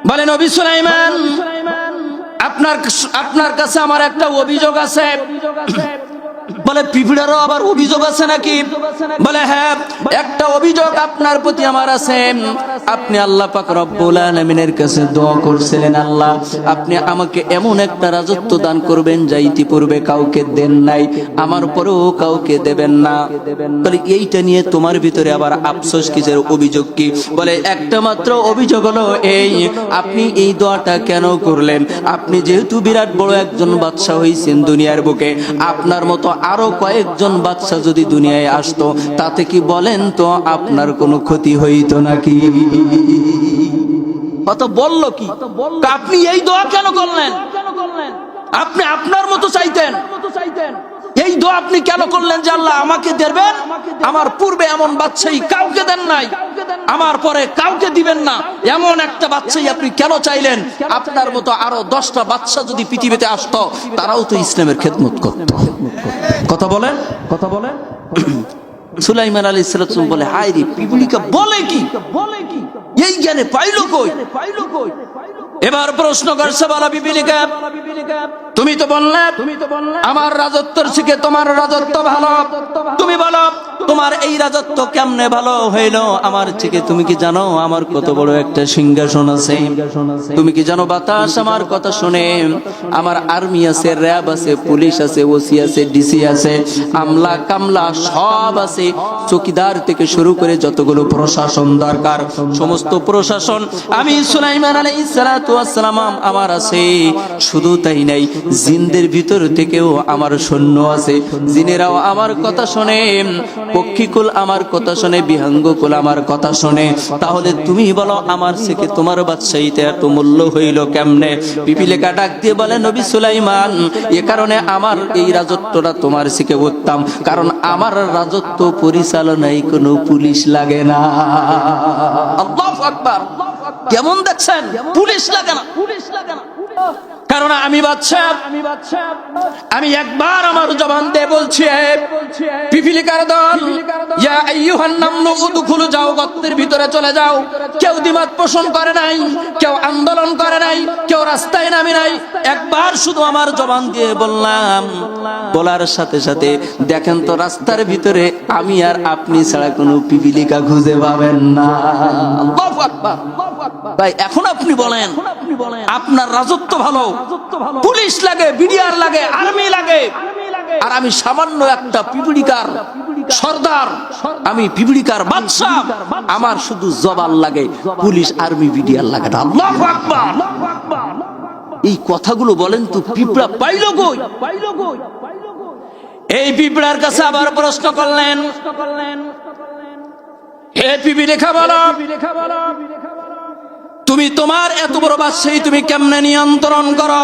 বলে নবী সুলাইমান আপনার কাছে আমার একটা অভিযোগ আছে। বলে পিঁপড়ারও আবার অভিযোগ আছে নাকি? বলে হ্যাঁ, একটা অভিযোগ আপনার প্রতি আমার আছে। আপনি আল্লাহ পাক রব্বুল আলামিনের কাছে দোয়া করছিলেন, আল্লাহ আপনি আমাকে এমন একটা রাজত্ব দান করবেন যা ইতিপূর্বে কাউকে দেন নাই, আমার পরেও কাউকে দেবেন না। বলে এইটা নিয়ে তোমার ভিতরে আবার আফসোস কিসের, অভিযোগ কি? বলে একটা মাত্র অভিযোগ হলো এই, আপনি এই দোয়াটা কেন করলেন? আপনি যেহেতু বিরাট বড় একজন বাদশা হইছেন দুনিয়ার বুকে, আপনার মতো আরো কয়েকজন বাদশা যদি দুনিয়ায় আসতো, তাতে কি বলেন তো আপনার কোনো ক্ষতি হইতো নাকি? কথা বললো কি? আপনি এই দোয়া কেন করলেন? আপনি আপনার মতো চাইতেন, এই দোয়া আপনি কেন করলেন যে আল্লাহ আমাকে দেবেন, আমার পূর্বে এমন বাদশাহী কাউকে দেন নাই, আমার পরে কাউকে দিবেন না, এমন একটা বাদশাহী আপনি কেন চাইলেন? আপনার মতো আরো 10টা বাদশা যদি পৃথিবীতে আসতো, তারাও তো ইসলামের খেদমত করত। কথা বলেন, কথা বলেন। সুলাইমান আলাইহিস সালাম বলে, হায় রে, পিপড়িকা বলে কি, এই জ্ঞানে পাইলো কই? এবার প্রশ্ন করছে বলা, পিপড়িকা তুমি তো বললে আমার রাজত্বের থেকে তোমার রাজত্ব ভালো, তুমি বলো তোমার এই রাজত্ব কেমনে ভালো হইলো আমার থেকে? তুমি কি জানো আমার কত বড় একটা সিংহাসন আছে? তুমি কি জানো বাতাস আমার কথা শুনে? আমার আর্মি আছে, র্যাব আছে, পুলিশ আছে, ওসি আছে, ডিসি আছে, আমলা কামলা সব আছে, চৌকিদার থেকে শুরু করে যতগুলো প্রশাসন দরকার সমস্ত প্রশাসন আমি সুলাইমান আলাইহিস সালাতু ওয়াস সালাম আমার আছে। শুধু তাই নাই, জিনদের ভিতর থেকেও আমার সৈন্য আছে, জিনেরাও আমার কথা শোনে, পক্ষীকুল আমার কথা শোনে, বিহঙ্গকুল আমার কথা শোনে। তাহলে তুমি বলো আমার থেকে তোমার বাদশাহীতে এত মূল্য হইল কেমনে? পিপিলিকা ডাক দিয়ে বলে, নবী সুলাইমান, এ কারণে আমার এই রাজত্বটা তোমার থেকে উত্তম, কারণ আমার রাজত্ব পরিচালনায় কোনো পুলিশ লাগে না। আল্লাহু আকবার। কেমন দেখছেন? পুলিশ লাগে না, কারণ আমি বাদশা। আমি একবার আমার জবান দিয়ে বলছি, পিপিলিকার দল, ইয়া আইয়ুহান নামলু উদখুলু, যাও গর্তের ভিতরে চলে যাও। কেউ দ্বিমত পোষণ করে নাই, কেউ আন্দোলন করে নাই, কেউ রাস্তায় নামে নাই, একবার শুধু আমার জবান দিয়ে বললাম। বলার সাথে সাথে দেখেন তো রাস্তার ভিতরে আমি আর আপনি ছাড়া কোনো পিপিলিকা খুঁজে পাবেন না। আল্লাহু আকবার। ভাই এখন আপনি বলেন, আপনার রাজত্ব ভালো, পুলিশ লাগে, বিডিআর লাগে, আর্মি লাগে, আর আমি সামান্য একটা পিপিলিকার সর্দার, আমি পিপিলিকার বাদশা, আমার শুধু জবান লাগে, পুলিশ আর্মি বিডিআর লাগে না। আল্লাহু আকবার। এই কথাগুলো বলেন তো পিঁপড়া পাইলো কই? এই পিঁপড়ার কাছে আবার প্রশ্ন করলেন, হে পিপিলিকা বলো, তুমি তোমার এত বড় বাদশাহী তুমি কেমনে নিয়ন্ত্রণ করো?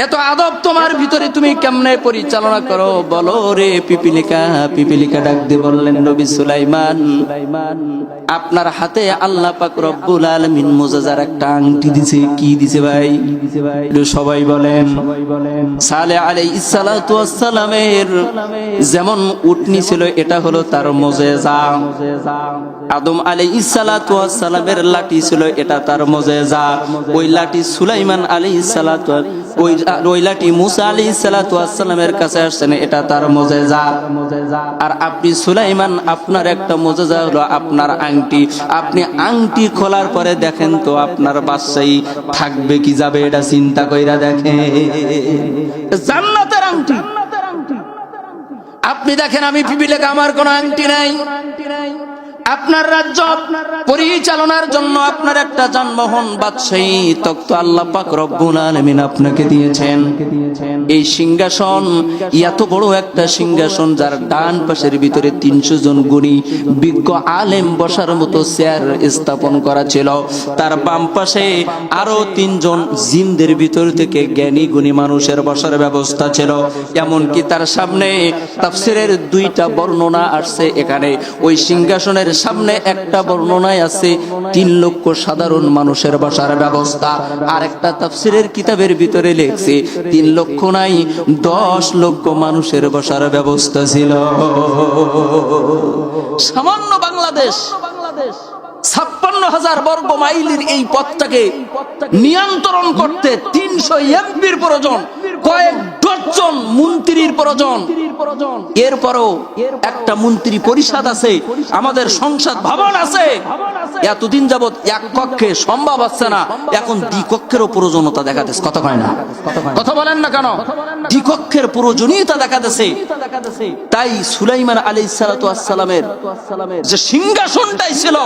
এত আদব তোমার ভিতরে তুমি কেমনে পরিচালনা করো? বলো রে পিপিলিকা। পিপিলিকা ডাক দিয়ে বললেন, নবী সুলাইমান, আপনার হাতে আল্লাহ পাক রব্বুল আলামিন মুজাজার একটা আংটি দিছে। কি দিছে ভাই? সবাই বলেন। সালেহ আলাইহিস সালাতু ওয়াস সালামের যেমন উটনি ছিল, এটা হলো তার মুজিজা। আদম আলাইহিস সালাতু ওয়াস সালামের লাঠি ছিল, এটা তার মুজিজা। ওই লাঠি সুলাইমান আলাইহিস সালাতু ওই লাঠি মুসা আলাইহিস সালাতু ওয়াস সালামের কাছে আসছেন, এটা তার মুজিজা। আর আপনি সুলাইমান, আপনার একটা মুজিজা হলো আপনার আংটি। আপনি আংটি খোলার পরে দেখেন তো আপনার বাদশাহী থাকবে কি যাবে, এটা চিন্তা কইরা দেখেন। জান্নাতের আংটি। আপনি দেখেন আমি পিপিলিকা, আমার কোনো আংটি নাই। আপনার রাজ্য পরিচালনার জন্য আপনার একটা যানবাহন বাদশাহী তখ্ত আল্লাহ পাক রব্বুল আলামিন আপনাকে দিয়েছেন। এই সিংহাসন এত বড় একটা সিংহাসন, যার ডান পাশের ভিতরে 300 জন গুণী বিজ্ঞ আলেম বসার মতো চেয়ার স্থাপন করা ছিল, তার বাম পাশে আরো 3 জন জিনদের ভিতর থেকে জ্ঞানী গুণী মানুষের বসার ব্যবস্থা ছিল। এমনকি তার সামনে তাফসীরের 2টা বর্ণনা আসছে। এখানে ওই সিংহাসনের সামনে একটা বর্ণনায় আছে 3 লক্ষ সাধারণ মানুষের বসার ব্যবস্থা, আর একটা তাফসীরের কিতাবের ভিতরে লেখছে 3 লক্ষ নাই, 10 লক্ষ মানুষের বসার ব্যবস্থা ছিল। সামান্য বাংলাদেশ 56,000 বর্গ মাইলের এই পথটাকে নিয়ন্ত্রণ করতে 300 এমপির প্রয়োজন, কয়েক ডজন মন্ত্রীর প্রয়োজন। এরপরও একটা মন্ত্রী পরিষদ আছে, আমাদের সংসদ ভবন আছে। এতদিন যাবত এক কক্ষে সম্ভব হচ্ছে না, এখন দ্বিকক্ষেরও প্রয়োজনীয়তা দেখা দিচ্ছে। কথা কয় না, কথা বলেন না কেন? দ্বিকক্ষের প্রয়োজনীয়তা দেখা দিচ্ছে। তাই সুলাইমান আলাইহিস সালাতু ওয়াস সালামের যে সিংহাসনটাই ছিল,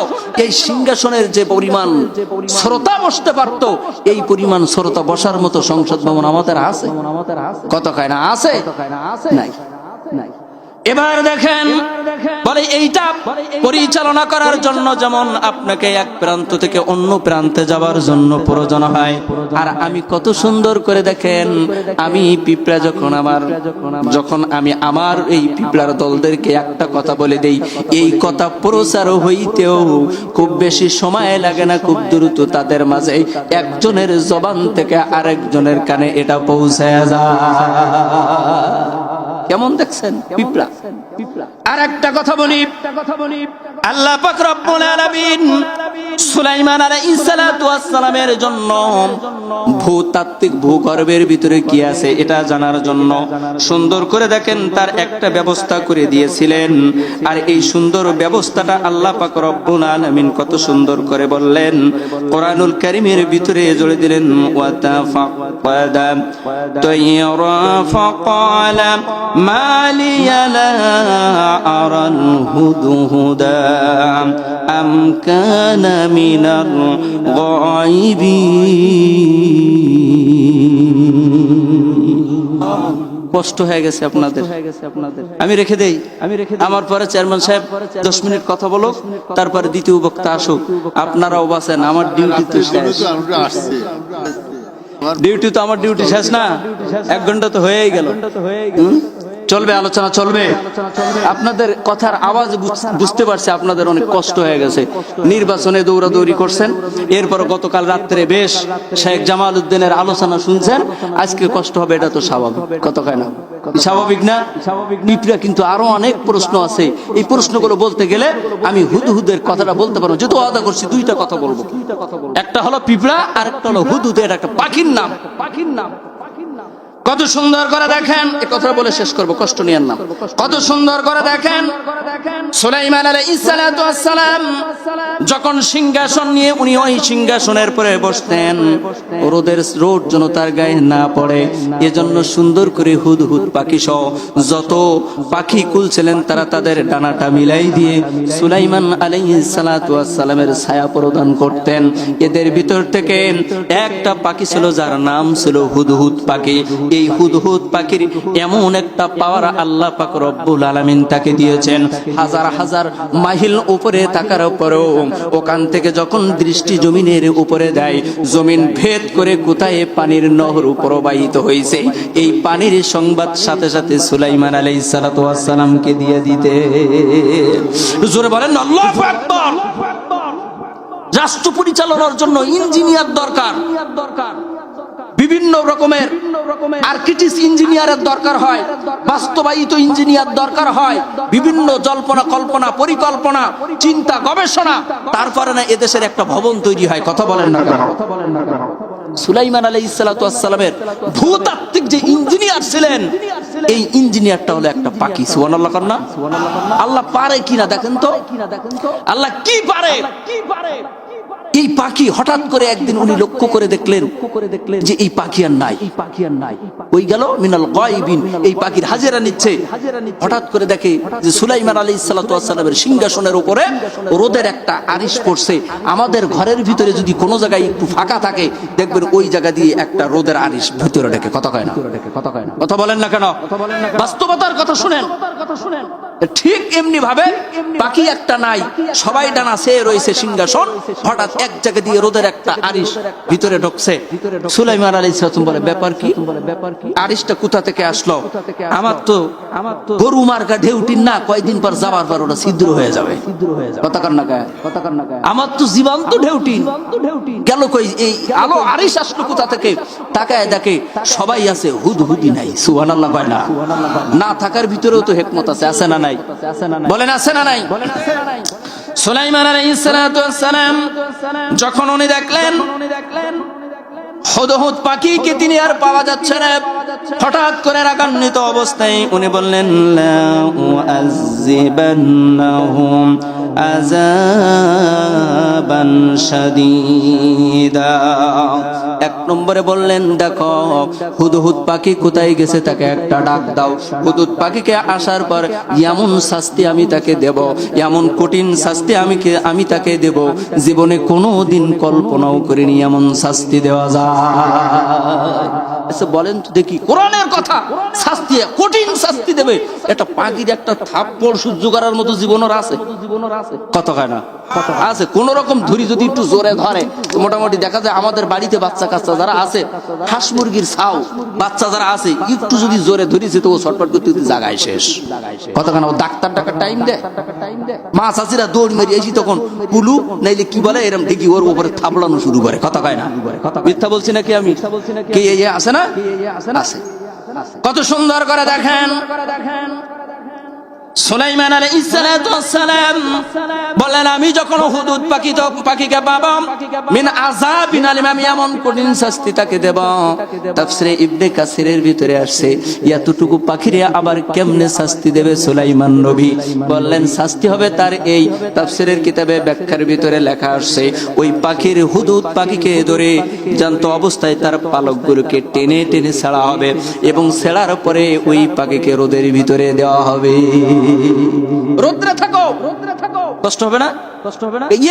এই সিংহাসনের যে পরিমাণ শ্রোতা বসতে পারতো, এই পরিমাণ শ্রোতা বসার মতো সংসদ ভবন আমাদের আছে? কত কয় না আছে? নাই। এবার দেখেন, বলে এইটা পরিচালনা করার জন্য যেমন আপনাকে এক প্রান্ত থেকে অন্য প্রান্তে যাবার জন্য প্রয়োজন হয়, আর আমি কত সুন্দর করে দেখেন, আমি পিঁপড়া যখন আমি আমার এই পিঁপড়ার দলদেরকে একটা কথা বলে দেই, এই কথা প্রচার হইতেও খুব বেশি সময় লাগে না, খুব দ্রুত তাদের মাঝে একজনের জবান থেকে আরেকজনের কানে এটা পৌঁছায় যায়। কেমন দেখছেন পিঁপড়া? আর একটা কথা বলি, আল্লাহ পাক রব্বুল আলামিন সুলাইমান আলাইহিস সালাতু ওয়াস সালামের জন্য ভূতাত্ত্বিক ভূগর্ভের ভিতরে কি আছে এটা জানার জন্য সুন্দর করে দেখেন তার একটা ব্যবস্থা করে দিয়েছিলেন। আর এই সুন্দর ব্যবস্থাটা আল্লাহ পাক রব্বুল আলামিন কত সুন্দর করে বললেন, কোরআনুল কারীমের ভিতরে জুড়ে দিলেন, ওয়া তাফাক্কাদা তায়রা ফাকালা মা লিয়া লা আরাল হুদহুদা আম কানা মিনাল গায়বিন। কষ্ট হয়ে গেছে আপনাদের, আমি রেখে দেই। আমার পরে চেয়ারম্যান সাহেব 10 মিনিট কথা বলো, তারপরে দ্বিতীয় বক্তা আসুক, আপনারাও বাঁচেন। আমার ডিউটি তো শেষ, ডিউটি তো আমার ডিউটি শেষ না, 1 ঘন্টা তো হয়েই গেল। চলবে, আলোচনা চলবে। আপনাদের কথার আওয়াজ বুঝতে পারছি আপনাদের অনেক কষ্ট হয়ে গেছে। নির্বাচনে দৌড়াদৌড়ি করছেন, এরপর গতকাল রাত্রে বেশ শেখ জামাল উদ্দিনের আলোচনা শুনছেন, আজকে কষ্ট হবে, এটা তো স্বাভাবিক। কত কয় না, স্বাভাবিক না? পিঁপড়া কিন্তু আরো অনেক প্রশ্ন আছে, এই প্রশ্নগুলো বলতে গেলে আমি হুদহুদের কথাটা বলতে পারবো। যেহেতু ওয়াদা করছি 2টা কথা বলবো, একটা হলো পিঁপড়া আর একটা হলো হুদহুদ, এটা একটা পাখির নাম। কত সুন্দর করে দেখেন, এই কথা বলে শেষ করব, কষ্ট নিয়েন না। কত সুন্দর করে দেখেন, সুলাইমান আলাইহিস সালাতু ওয়াস সালাম যখন সিংহাসন নিয়ে উনি ওই সিংহাসনের পরে বসতেন, রোদের রোদ যেন তার গায়ে না পড়ে, এজন্য সুন্দর করে হুদহুদ পাখি সহ যত পাখি কুল ছিলেন তারা তাদের ডানাটা মিলাই দিয়ে সুলাইমান আলাইহিস সালাতু ওয়াস সালামের ছায়া প্রদান করতেন। এদের ভিতর থেকে একটা পাখি ছিল যার নাম ছিল হুদহুদ পাখি। এই হুদহুদ পাখির এমন একটা পাওয়ার আল্লাহ পাক রব্বুল আলামিন তাকে দিয়েছেন, হাজার হাজার মাইল উপরে থাকার পরেও ওখান থেকে যখন দৃষ্টি জমিনের উপরে দেয়, জমিন ভেদ করে কোথায় পানির নহর প্রবাহিত হয়েছে, এই পানির সংবাদ সাথে সাথে সুলাইমান আলাইহিস সালাতু ওয়াস সালামকে দিয়ে দিতে। জোরে বলেন আল্লাহু আকবার। রাষ্ট্র পরিচালনার জন্য ইঞ্জিনিয়ার দরকার, বিভিন্ন রকমের আর্কিটেক্ট ইঞ্জিনিয়ারের দরকার হয়, বাস্তবায়িত ইঞ্জিনিয়ার দরকার হয়, বিভিন্ন জল্পনা কল্পনা পরিকল্পনা চিন্তা গবেষণা, তারপরে না এদেশের একটা ভবন তৈরি হয়। কথা বলেন না কেন? সুলাইমান আলাইহিস সালাতু ওয়াস সালামের ভূতাত্ত্বিক যে ইঞ্জিনিয়ার ছিলেন, এই ইঞ্জিনিয়ারটা হলো একটা পাখি। সুবহানাল্লাহ কর না? আল্লাহ পারে কিনা দেখেন তো, আল্লাহ কি পারে। এই পাখি হঠাৎ করে একদিন উনি লক্ষ্য করে দেখলেন যে এই পাখি আর নাই, ওই গেল মিনাল গায়বিন, এই পাখির হাজিরা নিচ্ছে। হঠাৎ করে দেখে যে সুলাইমান আলাইহিস সালাতু ওয়াস সালামের সিংহাসনের উপরে রোদের একটা আরিশ পড়ছে। আমাদের ঘরের ভিতরে যদি কোনো জায়গায় একটু ফাঁকা থাকে, দেখবেন ওই জায়গা দিয়ে একটা রোদের আরিশ ভিতরে ঢোকে। কথা কয় না? কথা বলেন না কেন? বাস্তবতার কথা শুনেন। ঠিক এমনি ভাবে পাখি একটা নাই, সবাই ডানা চেয়ে রয়েছে সিংহাসন, হঠাৎ এক জায়গা দিয়ে রোদের একটা আরিশ ভিতরে ঢুকছে। সুলাইমান আলাইহিস সালাম বলে, ব্যাপার কি? আরিশটা কোথা থেকে আসলো? আমার তো গরু মার্কা ঢেউটিন না, কয়দিন পর যাবার পর ওটা ছিদ্র হয়ে যাবে। কথা কার না গায়? আমার তো জীবন্ত ঢেউটিন গেল কই? এই আলো আরিশ আসলো কোথা থেকে? তাকায় দেখে সবাই আছে, হুদহুদি নাই। সুবহানাল্লাহ কয় না? না থাকার ভিতরেও তো হিকমত আছে, আছে না নাই? বলেন আছে না নাই? সুলাইমান আলাইহিস সালাতু ওয়াস সালাম যখন উনি দেখলেন হুদহুদ পাখিকে তিনি আর পাওয়া যাচ্ছে না, হঠাৎ করে রাগান্বিত অবস্থায় উনি বললেন লা উআযিবান্নাহুম আযাবান শাদীদা। এক নম্বরে বললেন, দেখো হুদহুদ পাখি কোথায় গেছে, তাকে একটা ডাক দাও। হুদহুদ পাখিকে আসার পর এমন শাস্তি আমি তাকে দেব, এমন কঠিন শাস্তি আমি তাকে দেব, জীবনে কোনোদিন কল্পনাও করিনি এমন শাস্তি দেওয়া যায়। বলেন তো দেখি, কোরআনের কথা, শাস্তি কঠিন শাস্তি দেবে, এটা পাখির একটা থাপ্পড় সহ্য করার মতো জীবনের আছে? কত হয় না আছে। কোন রকম ধরি যদি একটু জোরে ধরে, মোটামুটি দেখা যায় আমাদের বাড়িতে বাচ্চা কাচ্চা যারা আছে, হাঁস মুরগির ছাও বাচ্চা যারা আছে, একটু যদি জোরে ধরিছে তো ও ছটফট করতে জায়গায় শেষ। কতখানা ও ডাক্তার টাকার টাইম দেয়, মা চাচিরা দৌড় মেরে এসি তখন কুলু নাইলে কি বলে এরম ঠিকই ওর উপরে থাপড়ানো শুরু করে। কথা কয় না? মিথ্যা বলছি নাকি আমি? কে আছে না? আছে। কত সুন্দর করে দেখেন সুলাইমান আলাইহিস সালাতু ওয়াস সালাম বলেন, আমি যখন হুদহুদ পাখিকে পাবো মিন আযাবিন আলিম, আমি এমন কঠিন শাস্তি তাকে দেব। তাফসীরে ইবনে কাসিরের ভিতরে আসছে, এতটুকু পাখিরে আবার কেমনে শাস্তি দেবে সুলাইমান নবী? বললেন শাস্তি হবে তার এই, তাফসীরের কিতাবে ব্যাখ্যার ভিতরে লেখা আসছে, ওই পাখির হুদহুদ পাখিকে ধরে জ্যান্ত অবস্থায় তার পালকগুলোকে টেনে টেনে ছেঁড়া হবে এবং ছেঁড়ার পরে ওই পাখিকে রোদের ভিতরে দেওয়া হবে। রোদ্রে থাকো, কষ্ট হবে না?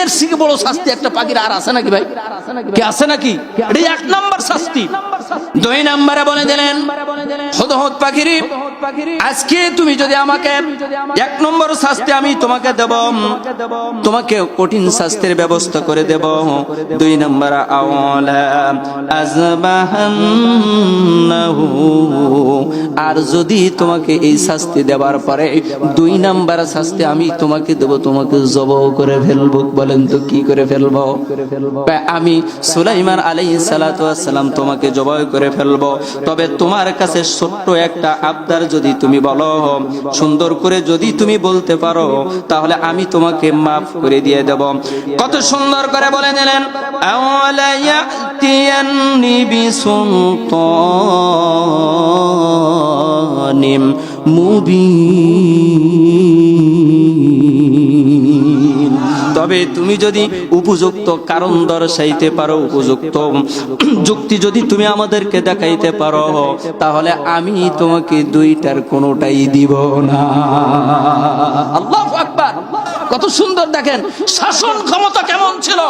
এর থেকে বড় শাস্তি একটা পাখির আর আছে নাকি ভাই? কে আছে নাকি? এটা এক নাম্বার শাস্তি। দুই নাম্বারে বলে দিলেন হুদহুদ পাখিরি, আজকে তুমি যদি আমাকে এক নম্বর শাস্তি আমি তোমাকে দেব, তোমাকে কঠিন শাস্তির ব্যবস্থা করে দেব। দুই নাম্বার আওয়ালা আযবাহান্নাহু, আর যদি তোমাকে এই শাস্তি দেওয়ার পরে দুই নাম্বার শাস্তি আমি তোমাকে দেব, তোমাকে জবাই করে ফেলবো। বলেন তো কি করে ফেলবো? আমি সুলাইমান আলাইহিস সালাতু ওয়াস সালাম তোমাকে জবাই করে ফেলবো, তবে তোমার কাছে ছোট্ট একটা আবদার যদি তুমি বলো, সুন্দর করে যদি তুমি বলতে পারো, তাহলে আমি তোমাকে মাফ করে দিয়ে দেব। কত সুন্দর করে বলে দিলেন, আওয়ালা ইয়াতিয়ান্নি বিসুলতানিম মুবিন, তবে তুমি যদি উপযুক্ত কারণ দর্শাইতে পারো, উপযুক্ত যুক্তি যদি তুমি আমাদেরকে দেখাইতে পারো, তাহলে আমি তোমাকে দুইটার কোনোটাই দিব না। আল্লাহু আকবার। কত সুন্দর দেখেন শাসন ক্ষমতা কেমন ছিল।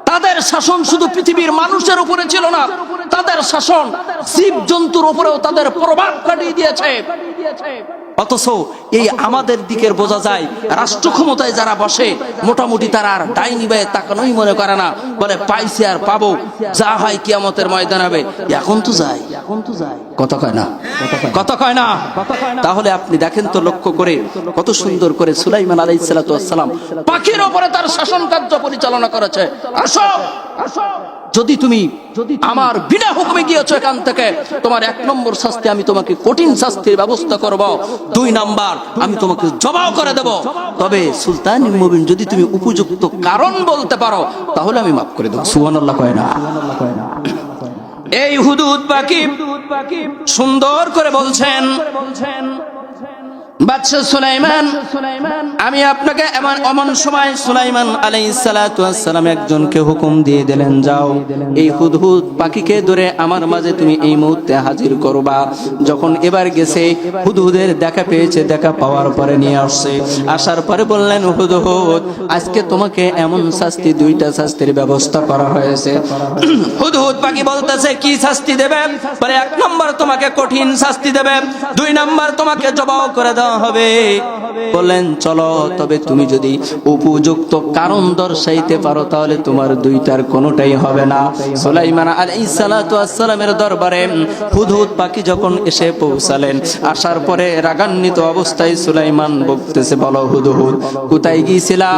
তাদের শাসন শুধু পৃথিবীর মানুষের উপরে ছিল না, তাদের শাসন জীব জন্তুর উপরেও তাদের প্রভাব কাটিয়ে দিয়েছে। অথচ এই আমাদের দিকের বোঝা যায় রাষ্ট্র ক্ষমতায় যারা বসে মোটামুটি তারা আর ডাইনি বাই তাকানোই মনে করে না, বলে পাইছে আর পাবো, যা হয় কিয়ামতের ময়দান হবে। এখন তো যায়, কথা কয় না, কথা কয় না। তাহলে আপনি দেখেন তো লক্ষ্য করে কত সুন্দর করে সুলাইমান আলাইহিস সালাতু ওয়াস সালাম পাখির উপরে তার শাসন কার্য পরিচালনা করেছে। আসো যদি তুমি আমার বিনা হুকুমে গিয়েছো এখান থেকে, তোমার এক নম্বর শাস্তি আমি তোমাকে কঠিন শাস্তির ব্যবস্থা করব, দুই নাম্বার আমি তোমাকে জবাই করে দেব। তবে সুলতানুল মুবিন যদি তুমি উপযুক্ত কারণ বলতে পারো, তাহলে আমি মাফ করে দেব। সুবহানাল্লাহ কয় না? এই হুদহুদ পাখি সুন্দর করে বলছেন, বাদশা সুলাইমান, আমি আপনাকে এমন সময় সুলাইমান আলাইহিস সালাতু ওয়াস সালাম একজনকে হুকুম দিয়ে দিলেন, যাও এই হুদহুদ পাখিকে ধরে আমার মাঝে তুমি এই মুহূর্তে হাজির করবা। যখন এবার গেছে হুদহুদের দেখা পেয়েছে, দেখা পাওয়ার পরে নিয়ে আসছে, আসার পরে বললেন, হুদহুদ আজকে তোমাকে এমন শাস্তি, দুইটা শাস্তির ব্যবস্থা করা হয়েছে। হুদহুদ পাখি বলতেছে, কি শাস্তি দেবে? বলে এক নম্বর তোমাকে কঠিন শাস্তি দেবে, দুই নম্বর তোমাকে জবাই করে দেওয়া হবে। বললেন চলো, তবে তুমি যদি উপযুক্ত কারণ দর্শাইতে পারো, তাহলে তোমার দুইটার কোনোটাই হবে না। সুলাইমান আলাইহিস সালাতু ওয়াস সালামের দরবারে হুদহুদ পাখি যখন এসে পৌঁছালেন, আসার পরে রাগান্বিত অবস্থায় সুলাইমান বলতেছে, বলো হুদহুদ কোথায় গিয়েছিলা?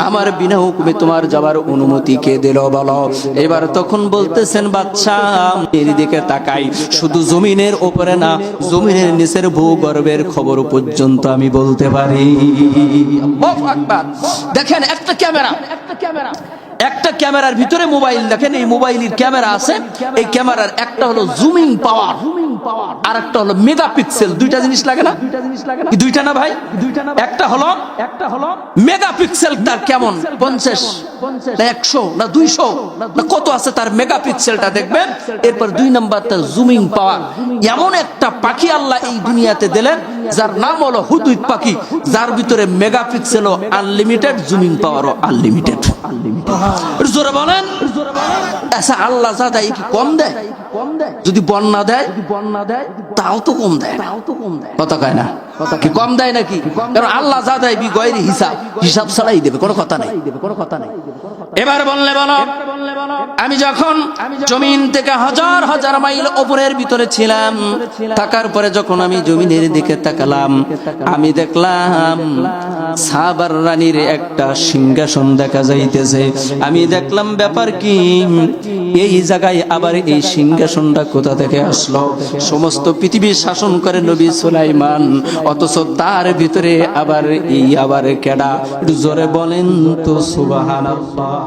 আমার বিনা হুকুমে তোমার যাবার অনুমতি কে দিল বলো? এবার তখন বলতেছেন, বাদশাহ এর দিকে তাকাই, শুধু জমিনের উপরে না, জমিনের নিচের ভূগর্ভের খবর পর্যন্ত পর্যন্ত আমি বলতে পারি। আল্লাহু আকবার। দেখেন একটা ক্যামেরার ভিতরে মোবাইল, দেখেন এই মোবাইলের ক্যামেরা আছে, এই ক্যামেরার একটা হলো জুমিং পাওয়ার আর একটা হলো মেগাপিক্সেল। দুইটা জিনিস লাগে না? কি দুইটা না ভাই? একটা হলো মেগাপিক্সেল, তার কেমন 50 না 100 না 200 না কত আছে তার মেগাপিক্সেলটা দেখবেন। এরপর 2 নাম্বার তার জুমিং পাওয়ার। এমন একটা পাখি আল্লাহ এই দুনিয়াতে দিলেন যার নাম হলো হুদহুদ পাখি, যার ভিতরে মেগাপিক্সেলও আনলিমিটেড, জুমিং পাওয়ারও আনলিমিটেড। জোরে বলেন। আচ্ছা আল্লাহ যা দেয় কি কম দেয়? যদি বন্যা দেয় তাও তো কম দেয়, কথা কয় না? কি কম দেয় নাকি? কারণ আল্লাহ যা দেয় বিগয়রি হিসাব ছাড়াই দেবে, কোনো কথা নাই। এবার বললে বলো, আমি যখন জমিন থেকে হাজার হাজার মাইল উপরের ভিতরে ছিলাম, থাকার পরে যখন আমি জমিনের দিকে তাকালাম, আমি দেখলাম সাবার রানীর একটা সিংহাসন দেখা যাইতেছে। আমি দেখলাম ব্যাপার কি, এই জায়গায় আবার এই সিংহাসনটা কোথা থেকে আসলো? সমস্ত পৃথিবী শাসন করে নবী সুলাইমান, অথচ তার ভিতরে আবার কেডা? জোরে বলেন তো সুবহানাল্লাহ।